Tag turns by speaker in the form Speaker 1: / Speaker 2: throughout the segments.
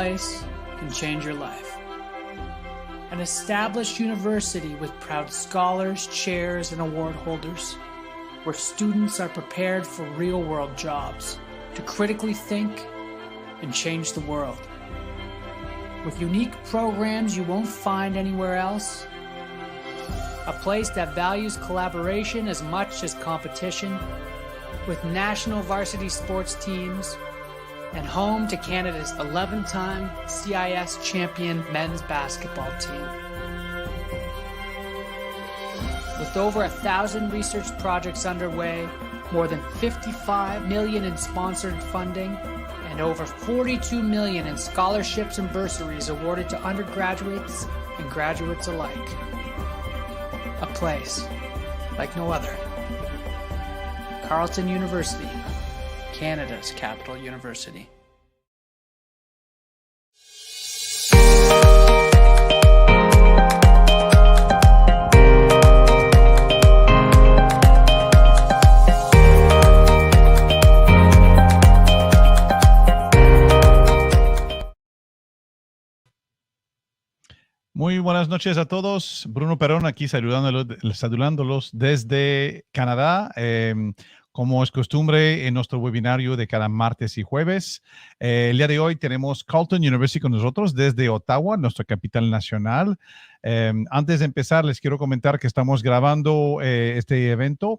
Speaker 1: place can change your life. An established university with proud scholars, chairs, and award holders, where students are prepared for real-world jobs, to critically think and change the world. With unique programs you won't find anywhere else, a place that values collaboration as much as competition, with national varsity sports teams, and home to Canada's 11-time CIS champion men's basketball team. With over 1,000 research projects underway, more than $55 million in sponsored funding, and over $42 million in scholarships and bursaries awarded to undergraduates and graduates alike. A place like no other. Carleton University, Canada's capital university.
Speaker 2: Muy buenas noches a todos. Bruno Perón aquí saludándolos desde Canadá. Como es costumbre en nuestro webinario de cada martes y jueves. El día de hoy tenemos Carleton University con nosotros desde Ottawa, nuestra capital nacional. Antes de empezar, les quiero comentar que estamos grabando este evento.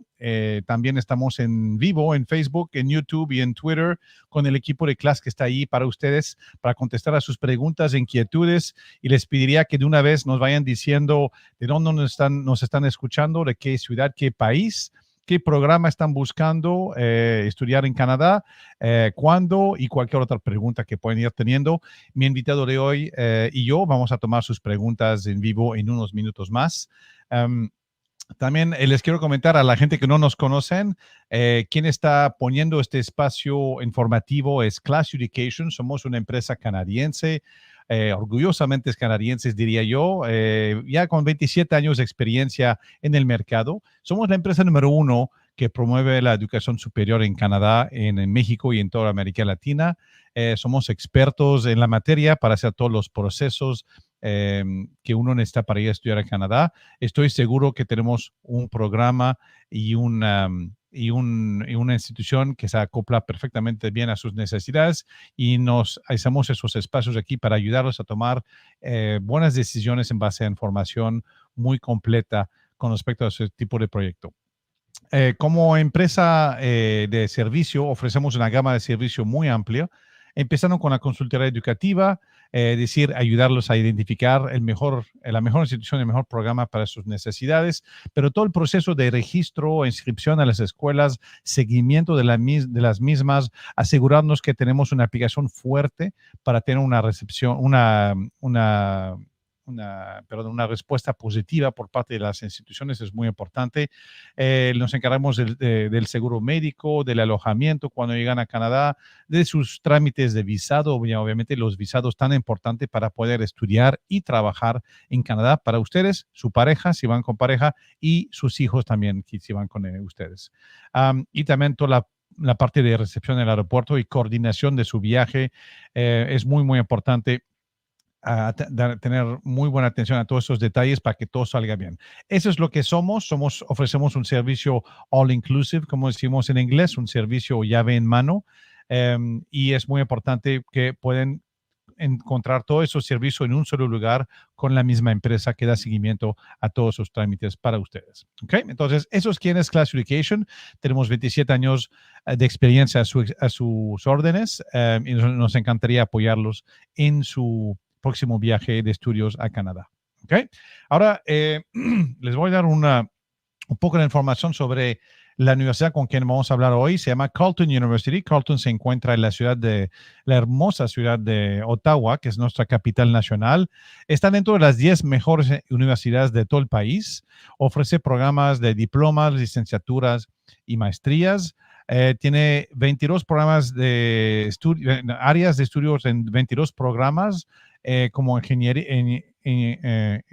Speaker 2: También estamos en vivo en Facebook, en YouTube y en Twitter con el equipo de clase que está ahí para ustedes, para contestar a sus preguntas e inquietudes. Y les pediría que de una vez nos vayan diciendo de dónde nos están escuchando, de qué ciudad, qué país, qué programa están buscando estudiar en Canadá, cuándo y cualquier otra pregunta que pueden ir teniendo. Mi invitado de hoy y yo vamos a tomar sus preguntas en vivo en unos minutos más. También les quiero comentar a la gente que no nos conocen, quien está poniendo este espacio informativo es Class Education. Somos una empresa canadiense, orgullosamente canadienses, diría yo, ya con 27 años de experiencia en el mercado. Somos la empresa número 1 que promueve la educación superior en Canadá, en México y en toda América Latina. Somos expertos en la materia para hacer todos los procesos que uno necesita para ir a estudiar en Canadá. Estoy seguro que tenemos un programa y una institución que se acopla perfectamente bien a sus necesidades y nos hacemos esos espacios aquí para ayudarlos a tomar buenas decisiones en base a información muy completa con respecto a ese tipo de proyecto. Como empresa de servicio, ofrecemos una gama de servicio muy amplia, empezando con la consultoría educativa, decir, ayudarlos a identificar la mejor institución, el mejor programa para sus necesidades, pero todo el proceso de registro, inscripción a las escuelas, seguimiento de las mismas, asegurarnos que tenemos una aplicación fuerte para tener una recepción, una respuesta positiva por parte de las instituciones es muy importante. Nos encargamos del seguro médico, del alojamiento cuando llegan a Canadá, de sus trámites de visado, obviamente los visados tan importantes para poder estudiar y trabajar en Canadá para ustedes, su pareja, si van con pareja, y sus hijos también, si van con ustedes. Y también toda la parte de recepción en el aeropuerto y coordinación de su viaje es muy, muy importante. Tener muy buena atención a todos esos detalles para que todo salga bien. Eso es lo que ofrecemos un servicio all inclusive, como decimos en inglés, un servicio llave en mano, y es muy importante que pueden encontrar todos esos servicios en un solo lugar con la misma empresa que da seguimiento a todos sus trámites para ustedes. ¿Okay? Entonces, eso es quién es Class Education. Tenemos 27 años de experiencia a sus órdenes y nos encantaría apoyarlos en su próximo viaje de estudios a Canadá. ¿Okay? Ahora, les voy a dar un poco de información sobre la universidad con quien vamos a hablar hoy. Se llama Carleton University. Carleton se encuentra en la hermosa ciudad de Ottawa, que es nuestra capital nacional. Está dentro de las 10 mejores universidades de todo el país. Ofrece programas de diplomas, licenciaturas y maestrías. Tiene 22 programas áreas de estudios en 22 programas, como ingeniería, Well,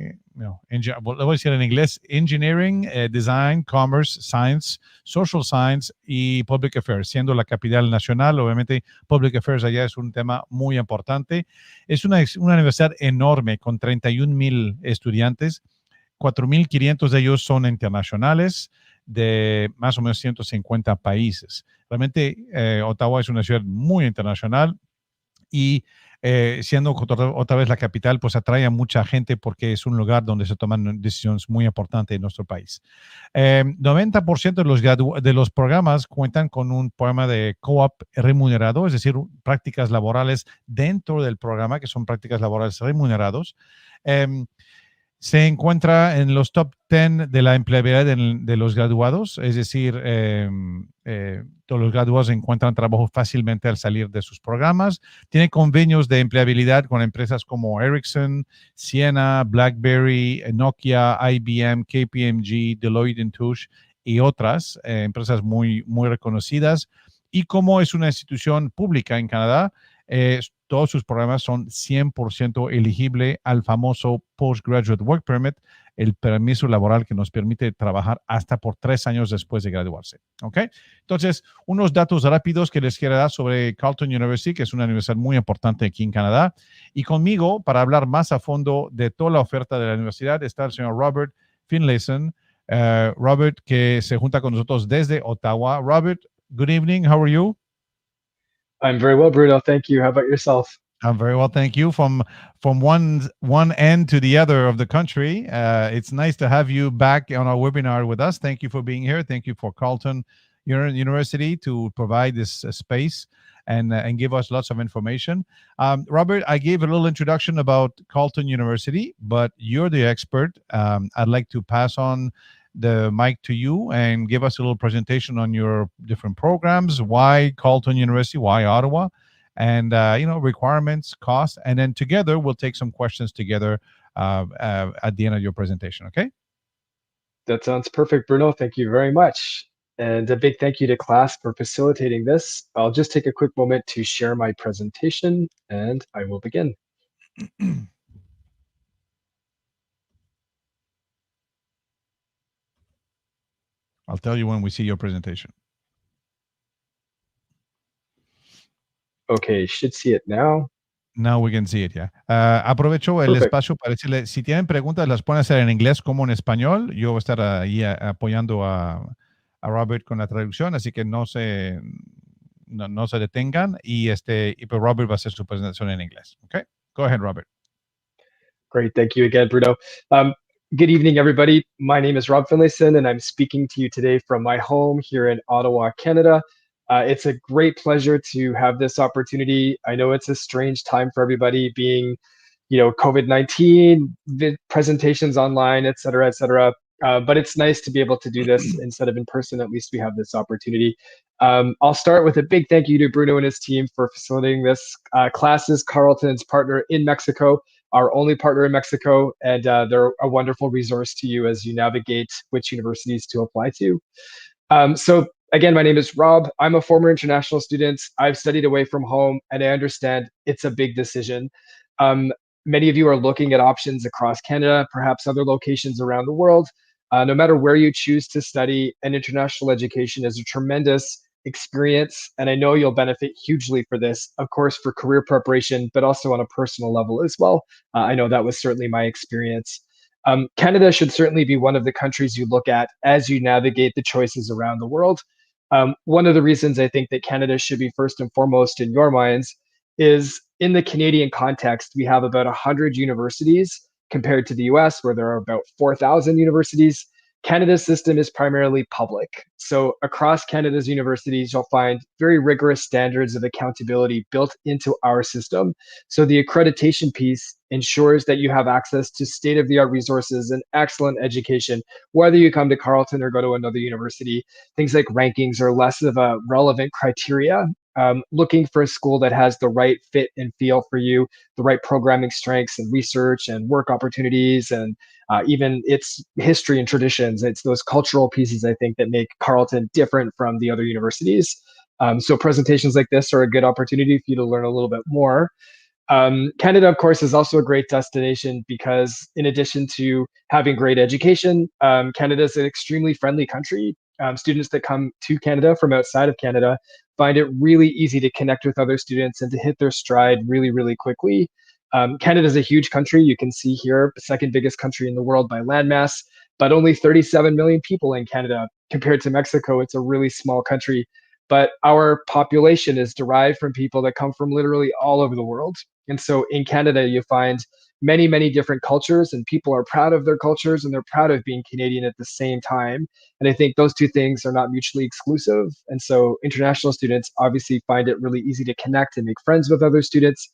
Speaker 2: lo voy a decir en inglés: Engineering, Design, Commerce, Science, Social Science y Public Affairs, siendo la capital nacional. Obviamente, Public Affairs allá es un tema muy importante. Es una universidad enorme con 31,000 estudiantes. 4,500 de ellos son internacionales, de más o menos 150 países. Realmente, Ottawa es una ciudad muy internacional y siendo otra vez la capital, pues atrae a mucha gente porque es un lugar donde se toman decisiones muy importantes en nuestro país. 90% de los programas cuentan con un programa de co-op remunerado, es decir, prácticas laborales dentro del programa, que son prácticas laborales remunerados. Se encuentra en los top 10 de la empleabilidad de los graduados, es decir, todos los graduados encuentran trabajo fácilmente al salir de sus programas. Tiene convenios de empleabilidad con empresas como Ericsson, Siena, BlackBerry, Nokia, IBM, KPMG, Deloitte Touche y otras empresas muy, muy reconocidas. Y como es una institución pública en Canadá, todos sus programas son 100% elegible al famoso Postgraduate Work Permit, el permiso laboral que nos permite trabajar hasta por 3 años después de graduarse. ¿Ok? Entonces, unos datos rápidos que les quiero dar sobre Carleton University, que es una universidad muy importante aquí en Canadá. Y conmigo, para hablar más a fondo de toda la oferta de la universidad, está el señor Robert Finlayson. Robert, que se junta con nosotros desde Ottawa. Robert, good evening. How are you?
Speaker 3: I'm very well, Bruno. Thank you. How about yourself?
Speaker 2: I'm very well, thank you. From one end to the other of the country, it's nice to have you back on our webinar with us. Thank you for being here. Thank you for Carleton University to provide this space and give us lots of information. Robert, I gave a little introduction about Carleton University, but you're the expert. I'd like to pass on the mic to you and give us a little presentation on your different programs, why Carleton University, why Ottawa, and requirements, costs, and then together we'll take some questions together at the end of your presentation. Okay?
Speaker 3: That sounds perfect, Bruno. Thank you very much. And a big thank you to class for facilitating this. I'll just take a quick moment to share my presentation and I will begin.
Speaker 2: I'll tell you when we see your presentation.
Speaker 3: Okay, should see it now.
Speaker 2: Now we can see it, yeah. Aprovecho el espacio para decirle, si tienen preguntas, las pueden hacer en inglés como en español. Yo voy a estar ahí apoyando a Robert con la traducción, así que no se detengan y pues Robert va a hacer su presentación en inglés. Okay? Go ahead, Robert.
Speaker 3: Great, thank you again, Bruno. Good evening, everybody. My name is Rob Finlayson, and I'm speaking to you today from my home here in Ottawa, Canada. It's a great pleasure to have this opportunity. I know it's a strange time for everybody, being, COVID-19, presentations online, et cetera, but it's nice to be able to do this instead of in person. At least we have this opportunity. I'll start with a big thank you to Bruno and his team for facilitating this. Class is Carleton's partner in Mexico, our only partner in Mexico, and they're a wonderful resource to you as you navigate which universities to apply to. So again, my name is Rob. I'm a former international student. I've studied away from home, and I understand it's a big decision. Many of you are looking at options across Canada, perhaps other locations around the world. No matter where you choose to study, an international education is a tremendous experience, and I know you'll benefit hugely for this, of course, for career preparation, but also on a personal level as well. I know that was certainly my experience. Canada should certainly be one of the countries you look at as you navigate the choices around the world. One of the reasons I think that Canada should be first and foremost in your minds is in the Canadian context, we have about 100 universities compared to the US, where there are about 4,000 universities. Canada's system is primarily public. So across Canada's universities, you'll find very rigorous standards of accountability built into our system. So the accreditation piece ensures that you have access to state-of-the-art resources and excellent education, whether you come to Carleton or go to another university. Things like rankings are less of a relevant criteria. Looking for a school that has the right fit and feel for you, the right programming strengths and research and work opportunities, and even its history and traditions. It's those cultural pieces, I think, that make Carleton different from the other universities. So presentations like this are a good opportunity for you to learn a little bit more. Canada, of course, is also a great destination because in addition to having great education, Canada is an extremely friendly country. Students that come to Canada from outside of Canada find it really easy to connect with other students and to hit their stride really, really quickly. Canada is a huge country. You can see here, the second biggest country in the world by landmass, but only 37 million people in Canada. Compared to Mexico, it's a really small country. But our population is derived from people that come from literally all over the world. And so in Canada, you find many, many different cultures, and people are proud of their cultures and they're proud of being Canadian at the same time. And I think those two things are not mutually exclusive. And so international students obviously find it really easy to connect and make friends with other students.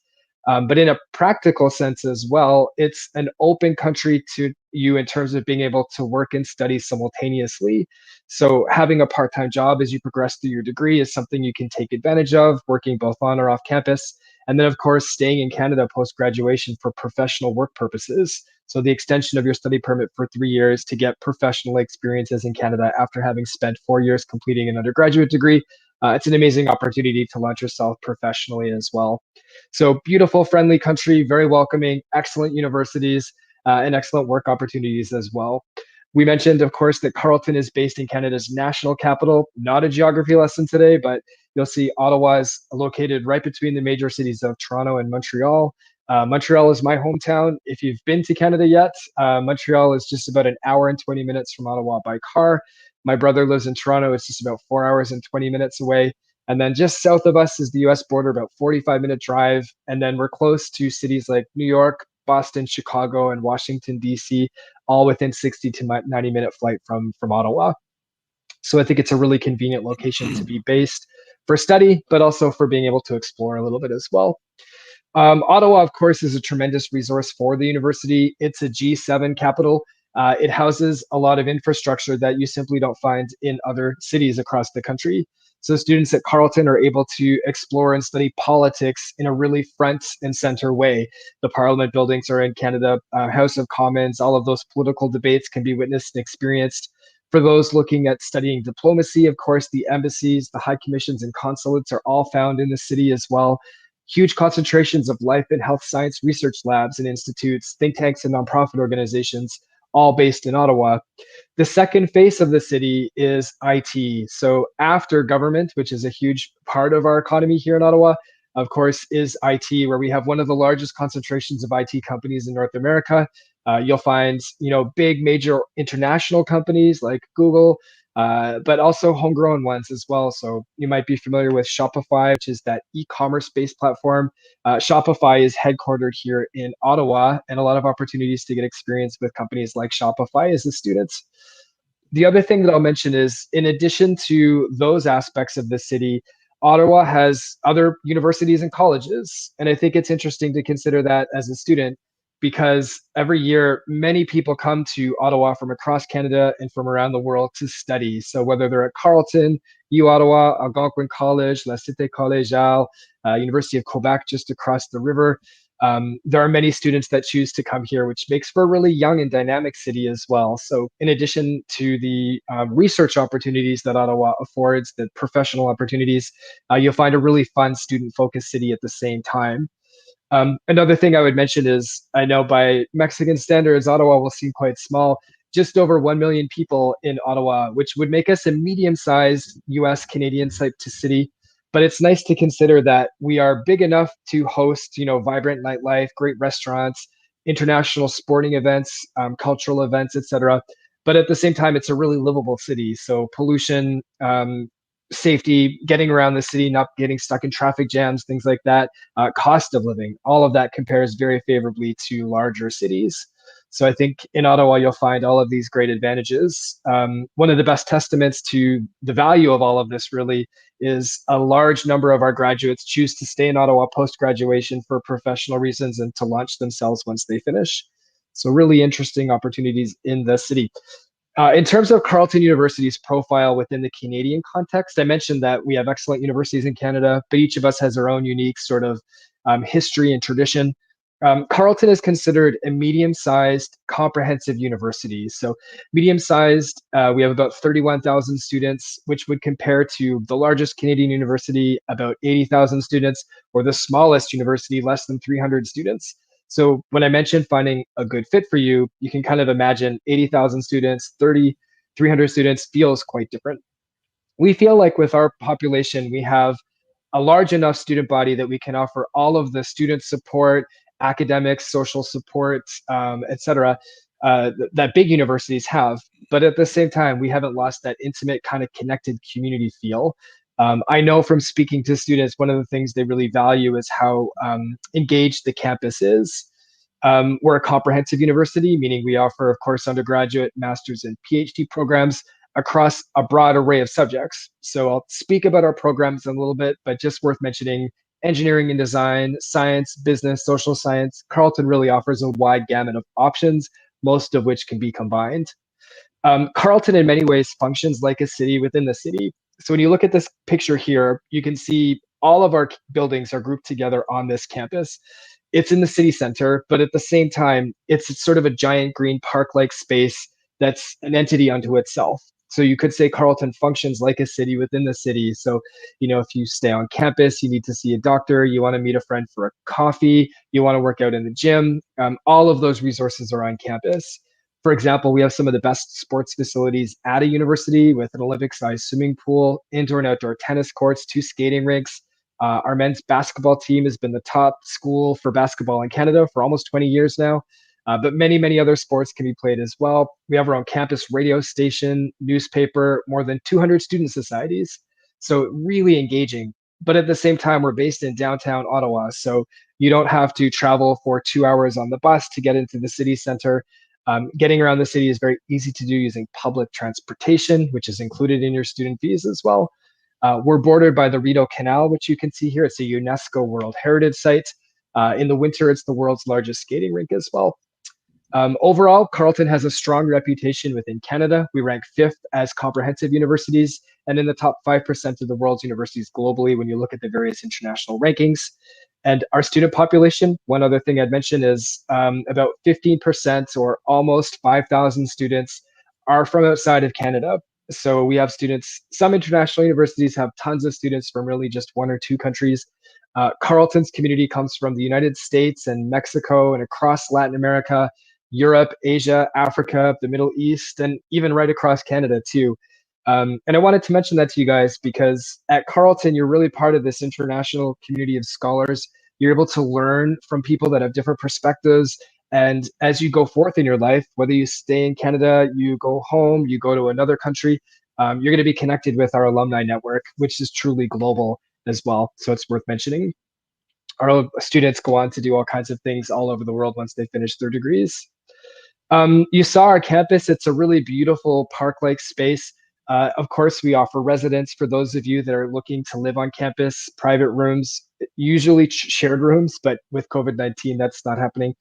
Speaker 3: But in a practical sense as well, it's an open country to you in terms of being able to work and study simultaneously. So having a part-time job as you progress through your degree is something you can take advantage of, working both on or off campus. And then, of course, staying in Canada post-graduation for professional work purposes. So the extension of your study permit for 3 years to get professional experiences in Canada after having spent 4 years completing an undergraduate degree. It's an amazing opportunity to launch yourself professionally as well. So beautiful, friendly country, very welcoming, excellent universities, and excellent work opportunities as well. We mentioned, of course, that Carleton is based in Canada's national capital. Not a geography lesson today, but you'll see Ottawa is located right between the major cities of Toronto and Montreal. Montreal is my hometown. If you've been to Canada yet, Montreal is just about an hour and 20 minutes from Ottawa by car. My brother lives in Toronto. It's just about 4 hours and 20 minutes away. And then just south of us is the US border, about 45-minute drive. And then we're close to cities like New York, Boston, Chicago, and Washington, D.C., all within 60 to 90-minute flight from Ottawa. So I think it's a really convenient location to be based for study, but also for being able to explore a little bit as well. Ottawa, of course, is a tremendous resource for the university. It's a G7 capital. It houses a lot of infrastructure that you simply don't find in other cities across the country. So students at Carleton are able to explore and study politics in a really front and center way. The Parliament buildings are in Canada, House of Commons, all of those political debates can be witnessed and experienced. For those looking at studying diplomacy, of course, the embassies, the high commissions and consulates are all found in the city as well. Huge concentrations of life and health science research labs and institutes, think tanks and nonprofit organizations, all based in Ottawa. The second face of the city is IT. So after government, which is a huge part of our economy here in Ottawa, of course, is IT, where we have one of the largest concentrations of IT companies in North America. You'll find, big major international companies like Google, but also homegrown ones as well. So you might be familiar with Shopify, which is that e-commerce based platform. Shopify is headquartered here in Ottawa, and a lot of opportunities to get experience with companies like Shopify as a student. The other thing that I'll mention is, in addition to those aspects of the city, Ottawa has other universities and colleges. And I think it's interesting to consider that as a student, because every year many people come to Ottawa from across Canada and from around the world to study. So whether they're at Carleton, U Ottawa, Algonquin College, La Cité Collégiale, University of Quebec just across the river, there are many students that choose to come here, which makes for a really young and dynamic city as well. So in addition to the research opportunities that Ottawa affords, the professional opportunities, you'll find a really fun student-focused city at the same time. Another thing I would mention is, I know by Mexican standards, Ottawa will seem quite small, just over 1 million people in Ottawa, which would make us a medium-sized US Canadian type to city. But it's nice to consider that we are big enough to host, vibrant nightlife, great restaurants, international sporting events, cultural events, etc. But at the same time, it's a really livable city. So pollution, safety, getting around the city, not getting stuck in traffic jams, things like that, cost of living, all of that compares very favorably to larger cities. So I think in Ottawa, you'll find all of these great advantages. One of the best testaments to the value of all of this really is a large number of our graduates choose to stay in Ottawa post-graduation for professional reasons and to launch themselves once they finish. So really interesting opportunities in the city. In terms of Carleton University's profile within the Canadian context, I mentioned that we have excellent universities in Canada, but each of us has our own unique sort of history and tradition. Carleton is considered a medium-sized comprehensive university. So medium-sized, we have about 31,000 students, which would compare to the largest Canadian university, about 80,000 students, or the smallest university, less than 300 students. So when I mentioned finding a good fit for you, you can kind of imagine 80,000 students, 300 students feels quite different. We feel like with our population, we have a large enough student body that we can offer all of the student support, academics, social support, et cetera, that big universities have. But at the same time, we haven't lost that intimate kind of connected community feel. I know from speaking to students, one of the things they really value is how engaged the campus is. We're a comprehensive university, meaning we offer, of course, undergraduate, master's, and PhD programs across a broad array of subjects. So I'll speak about our programs in a little bit, but just worth mentioning engineering and design, science, business, social science. Carleton really offers a wide gamut of options, most of which can be combined. Carleton in many ways functions like a city within the city. So when you look at this picture here, you can see all of our buildings are grouped together on this campus. It's in the city center, but at the same time, it's sort of a giant green park-like space that's an entity unto itself. So you could say Carleton functions like a city within the city. So, if you stay on campus, you need to see a doctor, you want to meet a friend for a coffee, you want to work out in the gym, all of those resources are on campus. For example, we have some of the best sports facilities at a university with an Olympic-sized swimming pool, indoor and outdoor tennis courts, 2 skating rinks. Our men's basketball team has been the top school for basketball in Canada for almost 20 years now. But many, many other sports can be played as well. We have our own campus radio station, newspaper, more than 200 student societies. So really engaging. But at the same time, we're based in downtown Ottawa. So you don't have to travel for 2 hours on the bus to get into the city center. Getting around the city is very easy to do using public transportation, which is included in your student fees as well. We're bordered by the Rideau Canal, which you can see here. It's a UNESCO World Heritage Site. In the winter, it's the world's largest skating rink as well. Overall, Carleton has a strong reputation within Canada. We rank 5th as comprehensive universities and in the top 5% of the world's universities globally when you look at the various international rankings. And our student population, one other thing I'd mention is about 15% or almost 5,000 students are from outside of Canada. So we have students, some international universities have tons of students from really just 1 or 2 countries. Carleton's community comes from the United States and Mexico and across Latin America, Europe, Asia, Africa, the Middle East, and even right across Canada too. And I wanted to mention that to you guys because at Carleton, you're really part of this international community of scholars. You're able to learn from people that have different perspectives. And as you go forth in your life, whether you stay in Canada, you go home, you go to another country, you're going to be connected with our alumni network, which is truly global as well. So it's worth mentioning. Our students go on to do all kinds of things all over the world once they finish their degrees. You saw our campus. It's a really beautiful park-like space. Of course, we offer residence for those of you that are looking to live on campus, private rooms, usually shared rooms, but with COVID-19, that's not happening.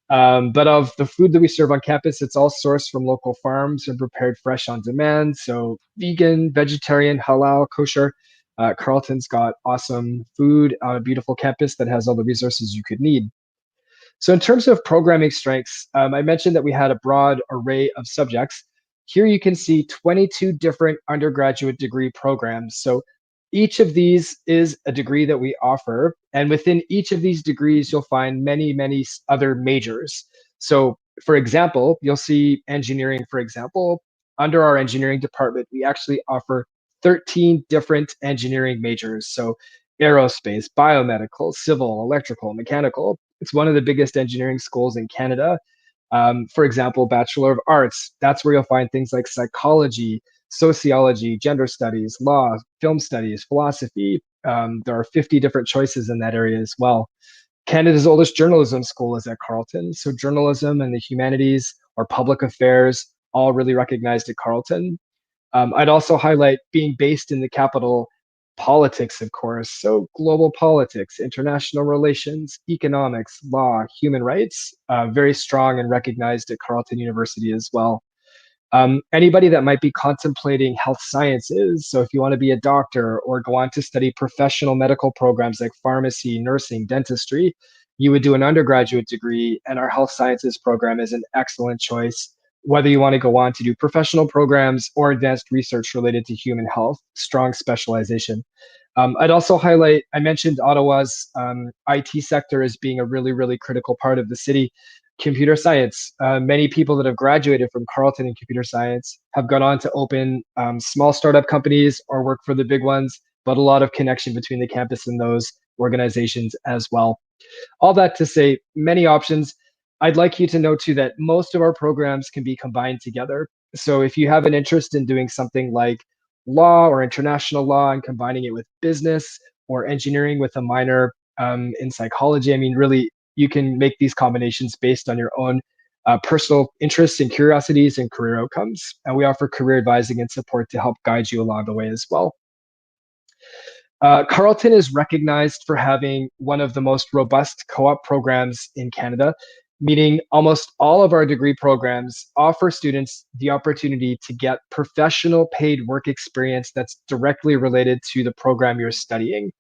Speaker 3: But of the food that we serve on campus, it's all sourced from local farms and prepared fresh on demand. So vegan, vegetarian, halal, kosher. Carleton's got awesome food on a beautiful campus that has all the resources you could need. So in terms of programming strengths, I mentioned that we had a broad array of subjects. Here you can see 22 different undergraduate degree programs. So each of these is a degree that we offer. And within each of these degrees, you'll find many, many other majors. So for example, you'll see engineering, for example. Under our engineering department, we actually offer 13 different engineering majors. So aerospace, biomedical, civil, electrical, mechanical. It's one of the biggest engineering schools in Canada. For example, Bachelor of Arts, that's where you'll find things like psychology, sociology, gender studies, law, film studies, philosophy. There are 50 different choices in that area as well. Canada's oldest journalism school is at Carleton. So journalism and the humanities or public affairs, all really recognized at Carleton. I'd also highlight being based in the capital, politics, of course. So global politics, international relations, economics, law, human rights, very strong and recognized at Carleton University as well. Anybody that might be contemplating health sciences, so if you want to be a doctor or go on to study professional medical programs like pharmacy, nursing, dentistry, you would do an undergraduate degree, and our health sciences program is an excellent choice. Whether you want to go on to do professional programs or advanced research related to human health, strong specialization. I'd also highlight, I mentioned Ottawa's IT sector as being a really, really critical part of the city. Computer science, many people that have graduated from Carleton in computer science have gone on to open small startup companies or work for the big ones, but a lot of connection between the campus and those organizations as well. All that to say, many options. I'd like you to know too that most of our programs can be combined together. So if you have an interest in doing something like law or international law and combining it with business, or engineering with a minor in psychology, I mean, really, you can make these combinations based on your own personal interests and curiosities and career outcomes. And we offer career advising and support to help guide you along the way as well. Carleton is recognized for having one of the most robust co-op programs in Canada, meaning almost all of our degree programs offer students the opportunity to get professional paid work experience that's directly related to the program you're studying.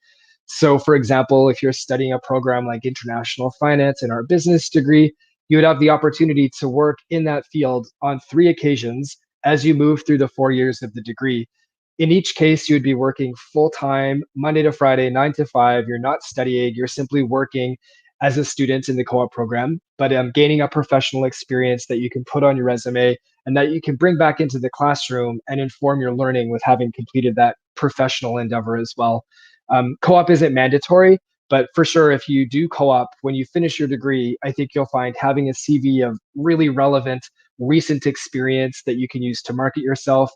Speaker 3: So for example, if you're studying a program like international finance in our business degree, you would have the opportunity to work in that field on 3 occasions as you move through the 4 years of the degree. In each case, you would be working full-time, Monday to Friday, 9 to 5. You're not studying, you're simply working as a student in the co-op program, but gaining a professional experience that you can put on your resume and that you can bring back into the classroom and inform your learning with having completed that professional endeavor as well. Co-op isn't mandatory, but for sure, if you do co-op, when you finish your degree, I think you'll find having a CV of really relevant, recent experience that you can use to market yourself,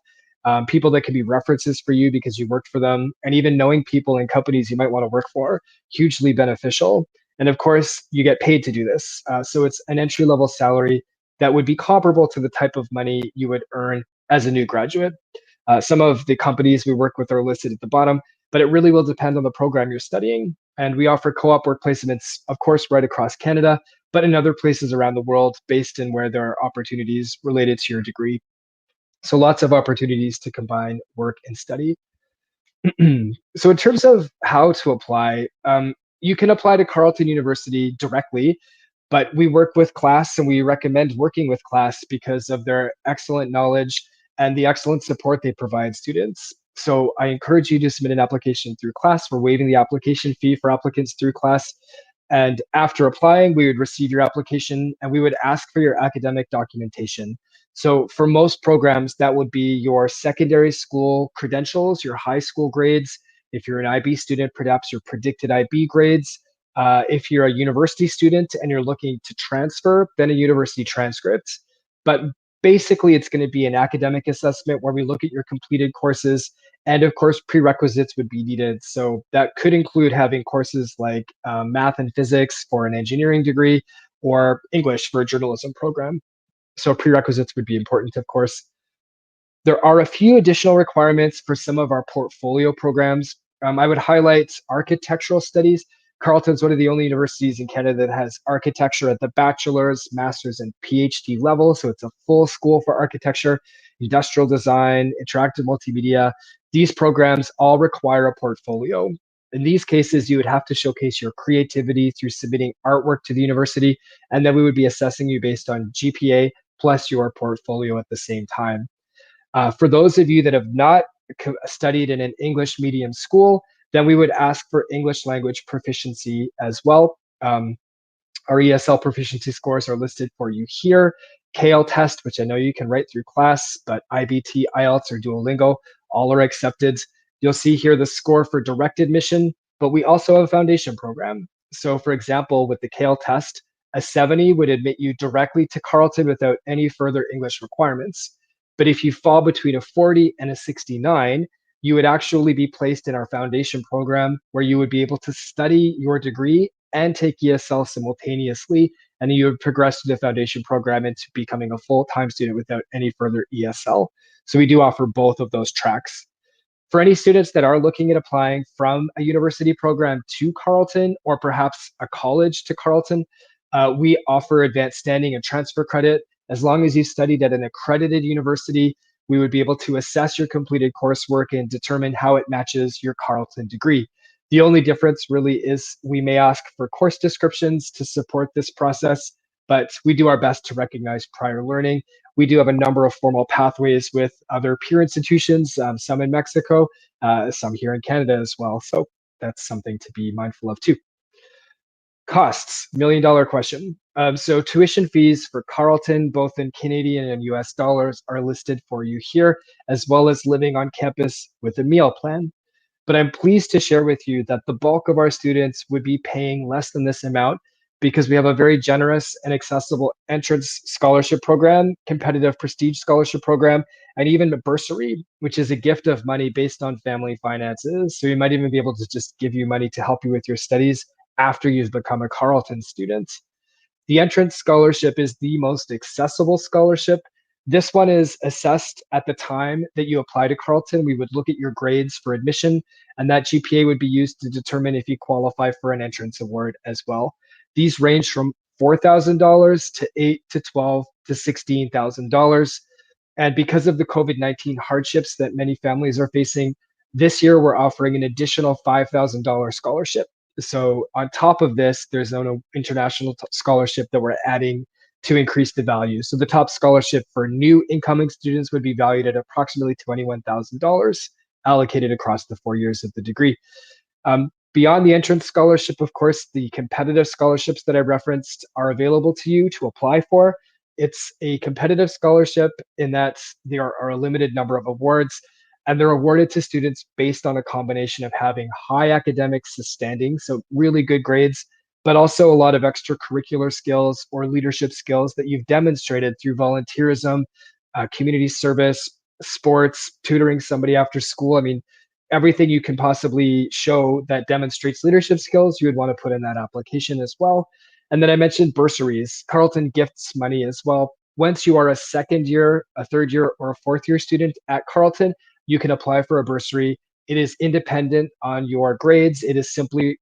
Speaker 3: people that can be references for you because you worked for them, and even knowing people in companies you might want to work for, hugely beneficial. And of course, you get paid to do this. So it's an entry-level salary that would be comparable to the type of money you would earn as a new graduate. Some of the companies we work with are listed at the bottom, but it really will depend on the program you're studying. And we offer co-op work placements, of course, right across Canada, but in other places around the world based in where there are opportunities related to your degree. So lots of opportunities to combine work and study. So in terms of how to apply, you can apply to Carleton University directly, but we work with class and we recommend working with class because of their excellent knowledge and the excellent support they provide students. So I encourage you to submit an application through class. We're waiving the application fee for applicants through class. And after applying, we would receive your application and we would ask for your academic documentation. So for most programs, that would be your secondary school credentials, your high school grades. If you're an IB student, perhaps your predicted IB grades. If you're a university student and you're looking to transfer, then a university transcript. But basically, it's going to be an academic assessment where we look at your completed courses. And of course, prerequisites would be needed. So that could include having courses like math and physics for an engineering degree or English for a journalism program. So prerequisites would be important, of course. There are a few additional requirements for some of our portfolio programs. I would highlight architectural studies. Carleton's one of the only universities in Canada that has architecture at the bachelor's, master's, and PhD level. So it's a full school for architecture, industrial design, interactive multimedia. These programs all require a portfolio. In these cases, you would have to showcase your creativity through submitting artwork to the university, and then we would be assessing you based on GPA plus your portfolio at the same time. For those of you that have not studied in an English medium school, then we would ask for English language proficiency as well. Our ESL proficiency scores are listed for you here. KL test, which I know you can write through class, but IBT, IELTS, or Duolingo, all are accepted. You'll see here the score for direct admission, but we also have a foundation program. So for example, with the KL test, a 70 would admit you directly to Carleton without any further English requirements. But if you fall between a 40 and a 69, you would actually be placed in our foundation program where you would be able to study your degree and take ESL simultaneously, and you would progress to the foundation program into becoming a full-time student without any further ESL. So we do offer both of those tracks. For any students that are looking at applying from a university program to Carleton or perhaps a college to Carleton, we offer advanced standing and transfer credit. As long as you studied at an accredited university, we would be able to assess your completed coursework and determine how it matches your Carleton degree. The only difference really is we may ask for course descriptions to support this process, but we do our best to recognize prior learning. We do have a number of formal pathways with other peer institutions, some in Mexico, some here in Canada as well. So that's something to be mindful of too. Costs, $1 million question. So tuition fees for Carleton, both in Canadian and US dollars, are listed for you here, as well as living on campus with a meal plan. But I'm pleased to share with you that the bulk of our students would be paying less than this amount because we have a very generous and accessible entrance scholarship program, competitive prestige scholarship program, and even a bursary, which is a gift of money based on family finances. So we might even be able to just give you money to help you with your studies after you've become a Carleton student. The entrance scholarship is the most accessible scholarship. This one is assessed at the time that you apply to Carleton. We would look at your grades for admission, and that GPA would be used to determine if you qualify for an entrance award as well. These range from $4,000 to $8,000 to $12,000 to $16,000. And because of the COVID-19 hardships that many families are facing, this year we're offering an additional $5,000 scholarship. So on top of this, there's an international scholarship that we're adding to increase the value. So the top scholarship for new incoming students would be valued at approximately $21,000 allocated across the 4 years of the degree. Beyond the entrance scholarship, of course, the competitive scholarships that I referenced are available to you to apply for. It's a competitive scholarship in that there are a limited number of awards, and they're awarded to students based on a combination of having high academic standing, so really good grades, but also a lot of extracurricular skills or leadership skills that you've demonstrated through volunteerism, community service, sports, tutoring somebody after school. I mean, everything you can possibly show that demonstrates leadership skills, you would want to put in that application as well. And then I mentioned bursaries. Carleton gifts money as well. Once you are a second year, a third year, or a fourth year student at Carleton, you can apply for a bursary. It is independent on your grades. It is simply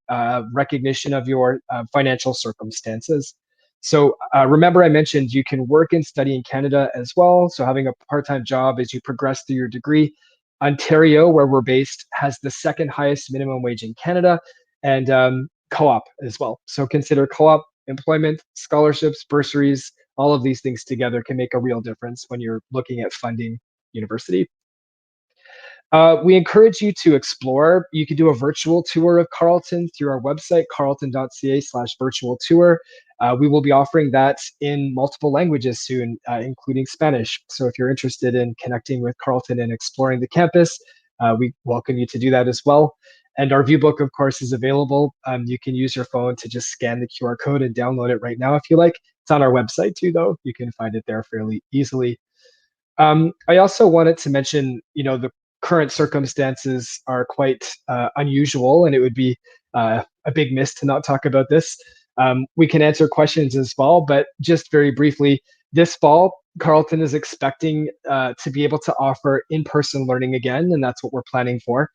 Speaker 3: recognition of your financial circumstances. So remember I mentioned you can work and study in Canada as well. So having a part-time job as you progress through your degree. Ontario, where we're based, has the second highest minimum wage in Canada, and co-op as well. So consider co-op, employment, scholarships, bursaries, all of these things together can make a real difference when you're looking at funding university. We encourage you to explore. You can do a virtual tour of Carleton through our website, carleton.ca/virtual tour. We will be offering that in multiple languages soon, including Spanish. So if you're interested in connecting with Carleton and exploring the campus, we welcome you to do that as well. And our viewbook, of course, is available. You can use your phone to just scan the QR code and download it right now if you like. It's on our website too, though. You can find it there fairly easily. I also wanted to mention, the current circumstances are quite unusual, and it would be a big miss to not talk about this. We can answer questions as well, but just very briefly, this fall, Carleton is expecting to be able to offer in-person learning again, and that's what we're planning for.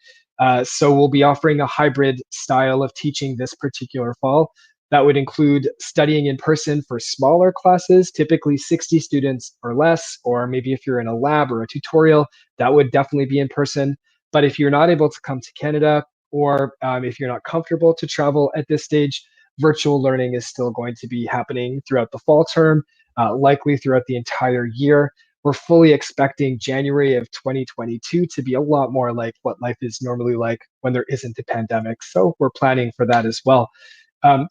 Speaker 3: So we'll be offering a hybrid style of teaching this particular fall. That would include studying in person for smaller classes, typically 60 students or less, or maybe if you're in a lab or a tutorial, that would definitely be in person. But if you're not able to come to Canada, or if you're not comfortable to travel at this stage, virtual learning is still going to be happening throughout the fall term, likely throughout the entire year. We're fully expecting January of 2022 to be a lot more like what life is normally like when there isn't a pandemic. So we're planning for that as well.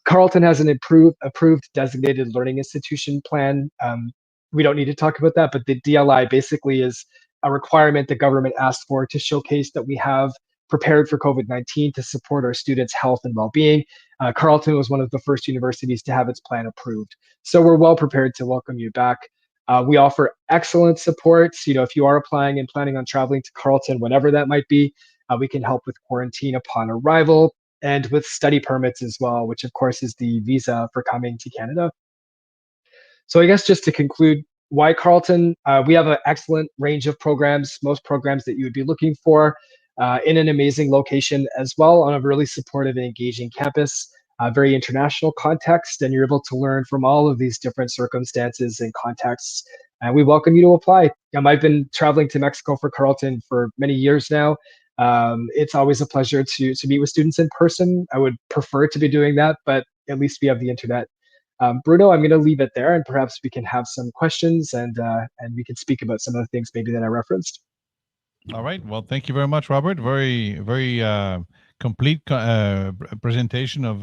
Speaker 3: Carleton has an approved designated learning institution plan. We don't need to talk about that, but the DLI basically is a requirement the government asked for to showcase that we have prepared for COVID-19 to support our students' health and well-being. Carleton was one of the first universities to have its plan approved. So we're well prepared to welcome you back. We offer excellent support. If you are applying and planning on traveling to Carleton, whenever that might be, we can help with quarantine upon arrival, and with study permits as well, which of course is the visa for coming to Canada. So I guess just to conclude, why Carleton? We have an excellent range of programs, most programs that you would be looking for, in an amazing location as well, on a really supportive and engaging campus, very international context, and you're able to learn from all of these different circumstances and contexts. And we welcome you to apply. I've been traveling to Mexico for Carleton for many years now. It's always a pleasure to meet with students in person. I would prefer to be doing that, but at least we have the internet. Bruno, I'm going to leave it there, and perhaps we can have some questions, and we can speak about some of the things maybe that I referenced.
Speaker 2: All right. Well, thank you very much, Robert. Very, very complete presentation of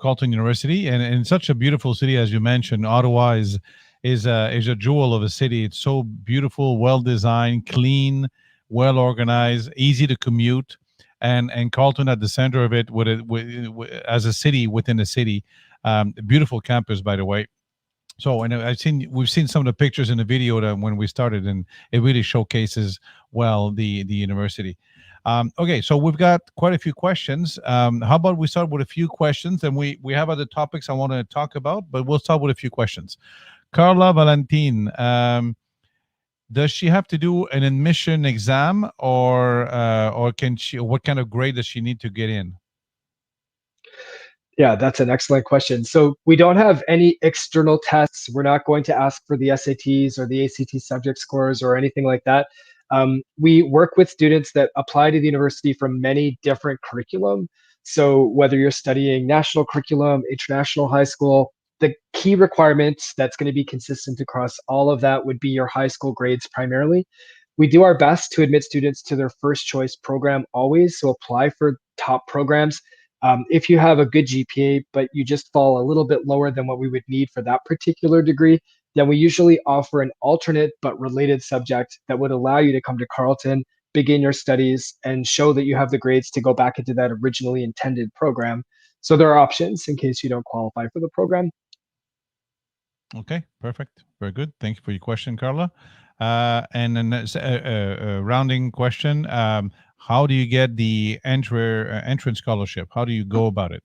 Speaker 2: Carleton University, and such a beautiful city, as you mentioned. Ottawa is a jewel of a city. It's so beautiful, well designed, clean, well organized, easy to commute, and Carleton at the center of it, as a city within a city. A beautiful campus, by the way. So, and we've seen some of the pictures in the video that when we started, and it really showcases well the university. Okay, so we've got quite a few questions. How about we start with a few questions, and we have other topics I want to talk about, but we'll start with a few questions. Carla Valentin, does she have to do an admission exam, or can she? What kind of grade does she need to get in?
Speaker 3: Yeah, that's an excellent question. So we don't have any external tests. We're not going to ask for the SATs or the ACT subject scores or anything like that. We work with students that apply to the university from many different curriculum. So whether you're studying national curriculum, international high school, the key requirements that's going to be consistent across all of that would be your high school grades primarily. We do our best to admit students to their first choice program always, so apply for top programs. If you have a good GPA, but you just fall a little bit lower than what we would need for that particular degree, then we usually offer an alternate but related subject that would allow you to come to Carleton, begin your studies, and show that you have the grades to go back into that originally intended program. So there are options in case you don't qualify for the program.
Speaker 2: Okay, perfect. Very good. Thank you for your question, Carla. And then a rounding question. How do you get the entrance scholarship? How do you go about it?